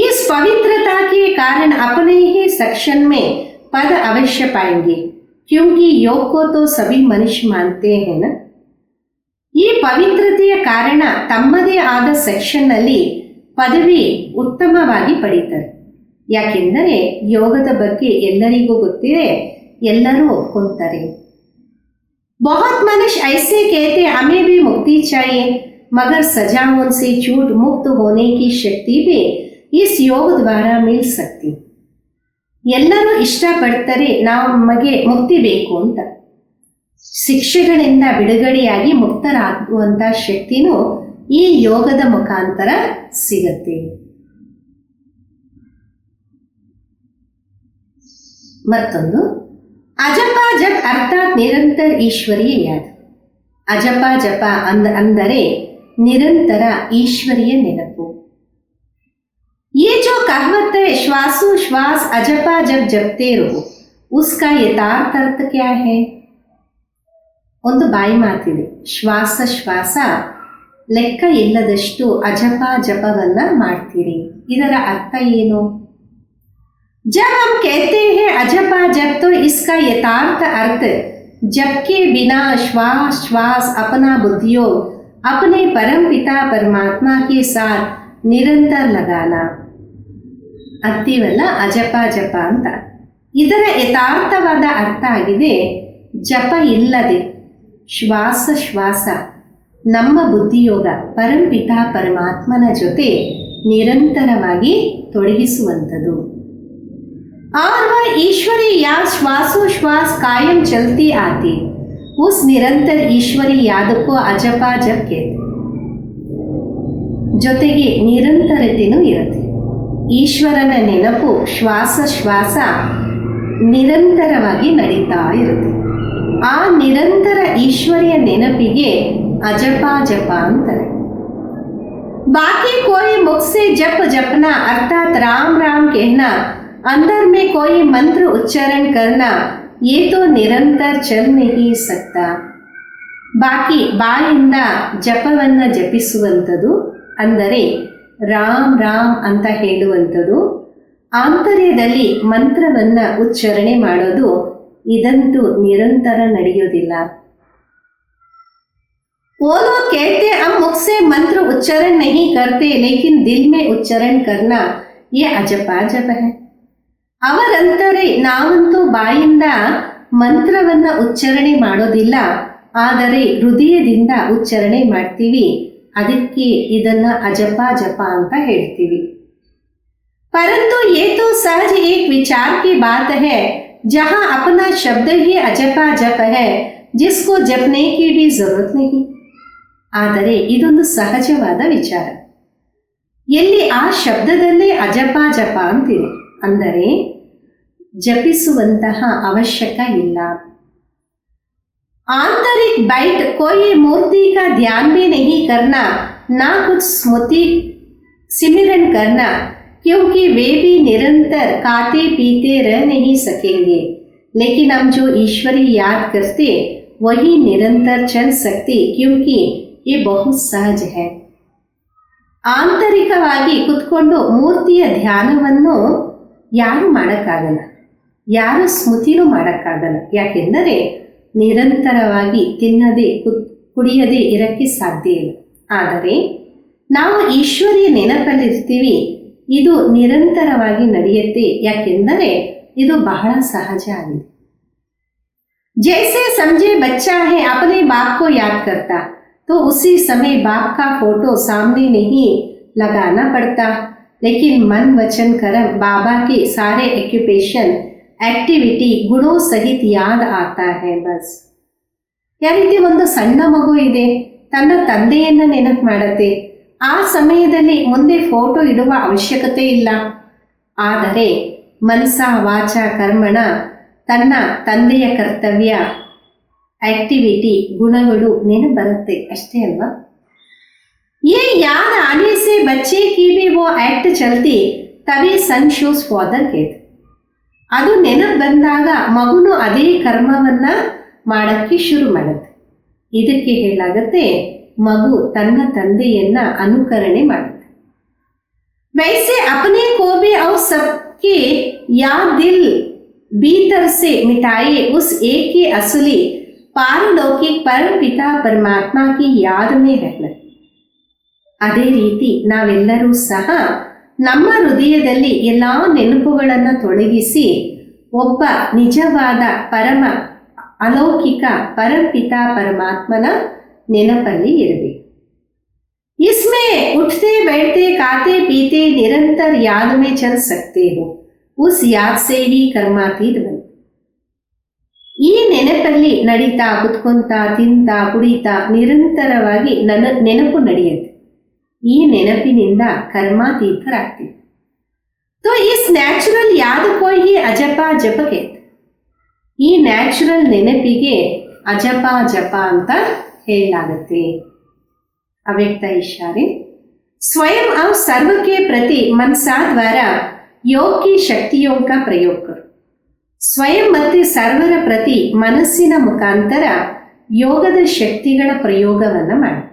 S1: इस पवित्रता के कारण अपने ही सेक्शन में पद अवश्य पाएंगे, क्योंकि योग को तो सभी मनुष्य मानते हैं ना. ಈ ಪವಿತ್ರತೆಯ ಕಾರಣ ತಮ್ಮದೇ ಆದ ಸೆಕ್ಷನ್ನಲ್ಲಿ ಪದವಿ ಉತ್ತಮವಾಗಿ ಪಡೀತಾರೆ. ಯಾಕೆಂದರೆ ಯೋಗದ ಬಗ್ಗೆ ಎಲ್ಲರಿಗೂ ಗೊತ್ತಿದೆ, ಎಲ್ಲರೂ ಒಪ್ಕೊಂತಾರೆ. बहुत मनुष्य ऐसे कहते हमें भी मुक्ति चाहिए, मगर सजाओं से छूट मुक्त होने की शक्ति भी इस योग द्वारा मिल सकती. ಎಲ್ಲರೂ ಇಷ್ಟಪಡ್ತಾರೆ ನಮಗೆ ಮುಕ್ತಿ ಬೇಕು ಅಂತ. ಶಿಕ್ಷೆಗಳಿಂದ ಬಿಡುಗಡೆಯಾಗಿ ಮುಕ್ತರಾಗುವಂತ ಶಕ್ತಿನೂ ಈ ಯೋಗದ ಮುಖಾಂತರ ಸಿಗತ್ತೆ. ಮತ್ತೊಂದು, ಅಜಪ ಜಪ್ ಅರ್ಥಾತ್ ನಿರಂತರ ಈಶ್ವರೀಯ ಯಾದ. ಅಜಪ ಜಪ ಅಂದರೆ ನಿರಂತರ ಈಶ್ವರಿಯ ನೆನಪು. ये जो कहावत है श्वासो श्वास अजपा जब जपते रहो, उसका यथार्थ अर्थ क्या है? ಒಂದು ಬಾಯಿ ಮಾತಿದೆ, ಶ್ವಾಸ ಲೆಕ್ಕ ಇಲ್ಲದಷ್ಟು ಅಜಪ ಜಪವನ್ನ ಮಾಡ್ತೀರಿ. ಇದರ ಅರ್ಥ ಏನು? जब हम कहते हैं अजपा जप, तो इसका यथार्थ अर्थ जप के बिना श्वास अपना बुद्धियोग अपने परम पिता परमात्मा के साथ ನಿರಂತರ ಲಗಾನ ಅಂತೀವಲ್ಲ, ಅಜಪ ಜಪ ಅಂತ. ಇದರ ಯಥಾರ್ಥವಾದ ಅರ್ಥ ಆಗಿದೆ, ಜಪ ಇಲ್ಲದೆ ಶ್ವಾಸ ನಮ್ಮ ಬುದ್ಧಿಯೋಗ ಪರಂಪಿತ ಪರಮಾತ್ಮನ ಜೊತೆ ನಿರಂತರವಾಗಿ ತೊಡಗಿಸುವಂಥದ್ದು. और वह ईश्वरी याद श्वासोश्वास कायम चलती आती, उस निरंतर ईश्वरी याद को अजपा जप कहते. ಜೊತೆಗೆ ನಿರಂತರತೆಯೂ ಇರುತ್ತೆ. ಈಶ್ವರನ ನೆನಪು ಶ್ವಾಸ ನಿರಂತರವಾಗಿ ನಡೀತಾ ಇರುತ್ತೆ. ಆ ನಿರಂತರ ಈಶ್ವರಿಯ ನೆನಪಿಗೆ ಅಜಪಾ ಜಪ ಅಂತಾರೆ. बाकी कोई मुख से जप जपना अर्थात राम राम कहना, अंदर में कोई मंत्र उच्चारण करना, ये तो निरंतर चल नहीं सकता. ಬಾಕಿ ಬಾಯಿಂದ ಜಪವನ್ನು ಜಪಿಸುವಂಥದ್ದು, ಅಂದರೆ ರಾಮ್ ರಾಮ್ ಅಂತ ಹೇಳುವಂಥದ್ದು, ಆಂತರ್ಯದಲ್ಲಿ ಮಂತ್ರವನ್ನ ಉಚ್ಚಾರಣೆ ಮಾಡೋದು, ಇದಂತೂ ನಿರಂತರ ನಡೆಯೋದಿಲ್ಲ. वो लोग कहते हम मुख से मंत्र उच्चारण नहीं करते, लेकिन दिल में उच्चारण करना ये अजपा जप है. ಅವರಂತಾರೆ ನಾವಂತೂ ಬಾಯಿಂದ ಮಂತ್ರವನ್ನ ಉಚ್ಚಾರಣೆ ಮಾಡೋದಿಲ್ಲ, ಆದರೆ ಹೃದಯದಿಂದ ಉಚ್ಚಾರಣೆ ಮಾಡ್ತೀವಿ, ಅದಕ್ಕೆ ಇದನ್ನ ಅಜಪ ಜಪ ಅಂತ ಹೇಳ್ತೀವಿ. परंतु ये तो सहज एक विचार की बात है जहां अपना शब्द ही अजपा जप है जिसको जपने की भी जरूरत नहीं. ಆದರೆ ಇದೊಂದು ಸಹಜವಾದ ವಿಚಾರ, ಎಲ್ಲಿ ಆ ಶಬ್ದದಲ್ಲೇ ಅಜಪ ಜಪ ಅಂತಿದೆ, ಅಂದರೆ ಜಪಿಸುವಂತಹ ಅವಶ್ಯಕ ಇಲ್ಲ. आंतरिक बैठ कोई मूर्ति का ध्यान भी नहीं करना, ना कुछ स्मृति सिमरन करना, क्योंकि वे भी निरंतर खाते पीते रह नहीं सकेंगे. लेकिन हम जो ईश्वरी याद करते वही निरंतर चल सकते, क्योंकि ये बहुत सहज है. ಆಂತರಿಕವಾಗಿ ಕುತ್ಕೊಂಡು ಮೂರ್ತಿಯ ಧ್ಯಾನವನ್ನು ಯಾರು ಮಾಡೋಕ್ಕಾಗಲ್ಲ, ಯಾರು ಸ್ಮೃತಿನೂ ಮಾಡೋಕ್ಕಾಗಲ್ಲ. ಯಾಕೆಂದರೆ ನಿರಂತರವಾಗಿ ತಿನ್ನದೆ ಕುಡಿಯದೆ ಇರಕ್ಕೆ ಸಾಧ್ಯ ಇಲ್ಲ. ಆದರೆ ನಾವು ಈಶ್ವರಿಯ ನೆನಪಲ್ಲಿರ್ತೀವಿ, ಇದು ನಿರಂತರವಾಗಿ ನಡೆಯುತ್ತೆ. ಯಾಕೆಂದರೆ ಇದು ಬಹಳ ಸಹಜ ಆಗಿದೆ. जैसे समझे बच्चा है अपने बाप को याद करता तो उसी समय बाप का फोटो सामने नहीं लगाना पड़ता, लेकिन मन वचन कर्म बाबा के सारे ऑक्यूपेशन एक्टिविटी गुणों सहित याद आता है बस. ಯಾವ ರೀತಿ ಒಂದು ಸಣ್ಣ ಮಗು ಇದೆ, ತನ್ನ ತಂದೆಯನ್ನ ನೆನಪು ಮಾಡುತ್ತೆ, ಆ ಸಮಯದಲ್ಲಿ ಮುಂದೆ ಫೋಟೋ ಇಡುವ ಅವಶ್ಯಕತೆ ಇಲ್ಲ. ಆದರೆ ಮನಸ ವಾಚ ಕರ್ಮಣ ತನ್ನ ತಂದೆಯ ಕರ್ತವ್ಯ ಆಕ್ಟಿವಿಟಿ ಗುಣಗಳು ನೆನಪು ಬರುತ್ತೆ ಅಷ್ಟೇ ಅಲ್ವಾ. ये याद आने से बच्चे की भी वो एक्ट चलती तभी सन शोज फादर कहते. ಅದು ನೆನಪು ಬಂದಾಗ ಮಗುನು ಅದೇ ಕರ್ಮವನ್ನ ಮಾಡಕ್ಕೆ ಶುರು ಮಾಡುತ್ತೆ. ಇದಕ್ಕೆ ಹೇಳಾಗತ್ತೆ ಮಗು ತನ್ನ ತಂದೆಯನ್ನ ಅನುಕರಣೆ ಮಾಡುತ್ತೆ. वैसे अपने को भी और सबके याद दिल भीतर से मिटाए उस एक की असली पारलौकिक परम पिता परमात्मा की याद में रहना. ಅದೇ ರೀತಿ ನಾವೆಲ್ಲರೂ ಸಹ ನಮ್ಮ ಹೃದಯದಲ್ಲಿ ಎಲ್ಲ ನೆನಪುಗಳನ್ನು ತೊಲಗಿಸಿ ಒಬ್ಬ ನಿಜವಾದ ಪರಮ ಅಲೌಕಿಕ ಪರಪಿತ ಪರಮಾತ್ಮನ ನೆನಪಲ್ಲಿ ಇರಬೇಕು. इसमें उठते बैठते खाते पीते निरंतर याद में चल सकते हो, उस याद से ही कर्मातीत बन. ಈ ನೆನಪಲ್ಲಿ ನಡೀತಾ ಕುತ್ಕೊಂತ ತಿಂತ ಕುಡಿತಾ ನಿರಂತರವಾಗಿ ನೆನಪು ನಡೆಯುತ್ತೆ. ಈ ನೆನಪಿನಿಂದ ಕರ್ಮಾತೀತರಾಗ್ತೀವಿ. तो इस ನ್ಯಾಚುರಲ್ ಯಾದ को ही ಅಜಪ ಜಪ कहते. ಈ ನ್ಯಾಚುರಲ್ ನೆನಪಿಗೆ ಅಜಪ ಜಪ ಅಂತ ಹೇಳಲಾಗುತ್ತೆ. अव्यक्त इशारे स्वयं और सर्व के प्रति मनसा द्वारा योग की शक्तियों का प्रयोग करो. ಸ್ವಯಂ ಮತ್ತು ಸರ್ವರ ಪ್ರತಿ ಮನಸ್ಸಿನ ಮುಖಾಂತರ ಯೋಗದ ಶಕ್ತಿಗಳ ಪ್ರಯೋಗವನ್ನು ಮಾಡಿ.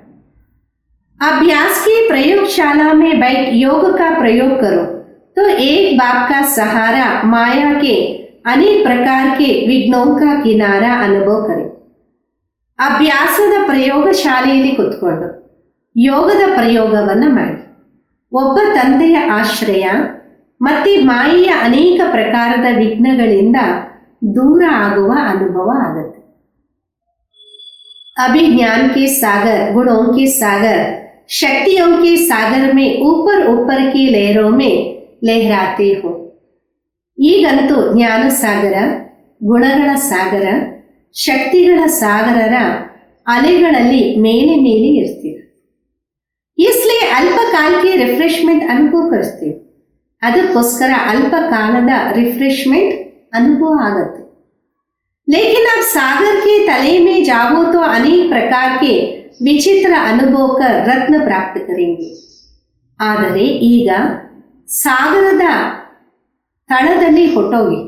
S1: अभ्यास की प्रयोगशाला में बैठ योग का प्रयोग करो तो एक बाप का सहारा माया के अनेक प्रकार के विघ्नों का किनारा अनुभव करें. ಅಭ್ಯಾಸದ ಪ್ರಯೋಗಶಾಲೆಯಲ್ಲಿ ಕುತ್ಕೊಂಡು ಯೋಗದ ಪ್ರಯೋಗವನ್ನು ಮಾಡಿ ಒಬ್ಬ ತಂದೆಯ ಆಶ್ರಯ ಮತ್ತು ಮಾಯೆಯ ಅನೇಕ ಪ್ರಕಾರದ ವಿಘ್ನಗಳಿಂದ ದೂರ ಆಗುವ ಅನುಭವ ಆಗುತ್ತೆ. अभी ज्ञान के सागर गुणों के सागर शक्तियों के सागर में ऊपर ऊपर की लहरों में लहराते हो. ಈಗಂತೂ ಜ್ಞಾನ ಸಾಗರ ಗುಣಗಳ ಸಾಗರ ಶಕ್ತಿಗಳ ಸಾಗರರ ಅಲೆಗಳಲ್ಲಿ ಮೇಲೆ ಮೇಲೆ ಇರ್ತೀರ. इसलिए अल्पकाल के रिफ्रेशमेंट अनुभव करते. ಅದಕ್ಕೋಸ್ಕರ ಅಲ್ಪ ಕಾಲದ ರಿಫ್ರೆಶ್ಮೆಂಟ್ ಅನುಭವ ಆಗುತ್ತೆ. लेकिन अब सागर के तले में जाओ तो अनेक प्रकार के विचित्र अनुभव कर रत्न प्राप्त करेंगे. ಆದರೆ ಈಗ ಸಾಗರದ ತಳದಲ್ಲಿ ಹೊಟ್ಟೋಗಿ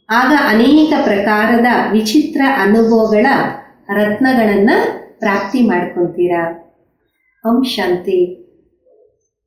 S1: ಆಗ ಅನೇಕ ಪ್ರಕಾರದ ವಿಚಿತ್ರ ಅನುಭವಗಳ ರತ್ನಗಳನ್ನು ಪ್ರಾಪ್ತಿ ಮಾಡ್ಕೊತೀರಾ. ಓಂ ಶಾಂತಿ.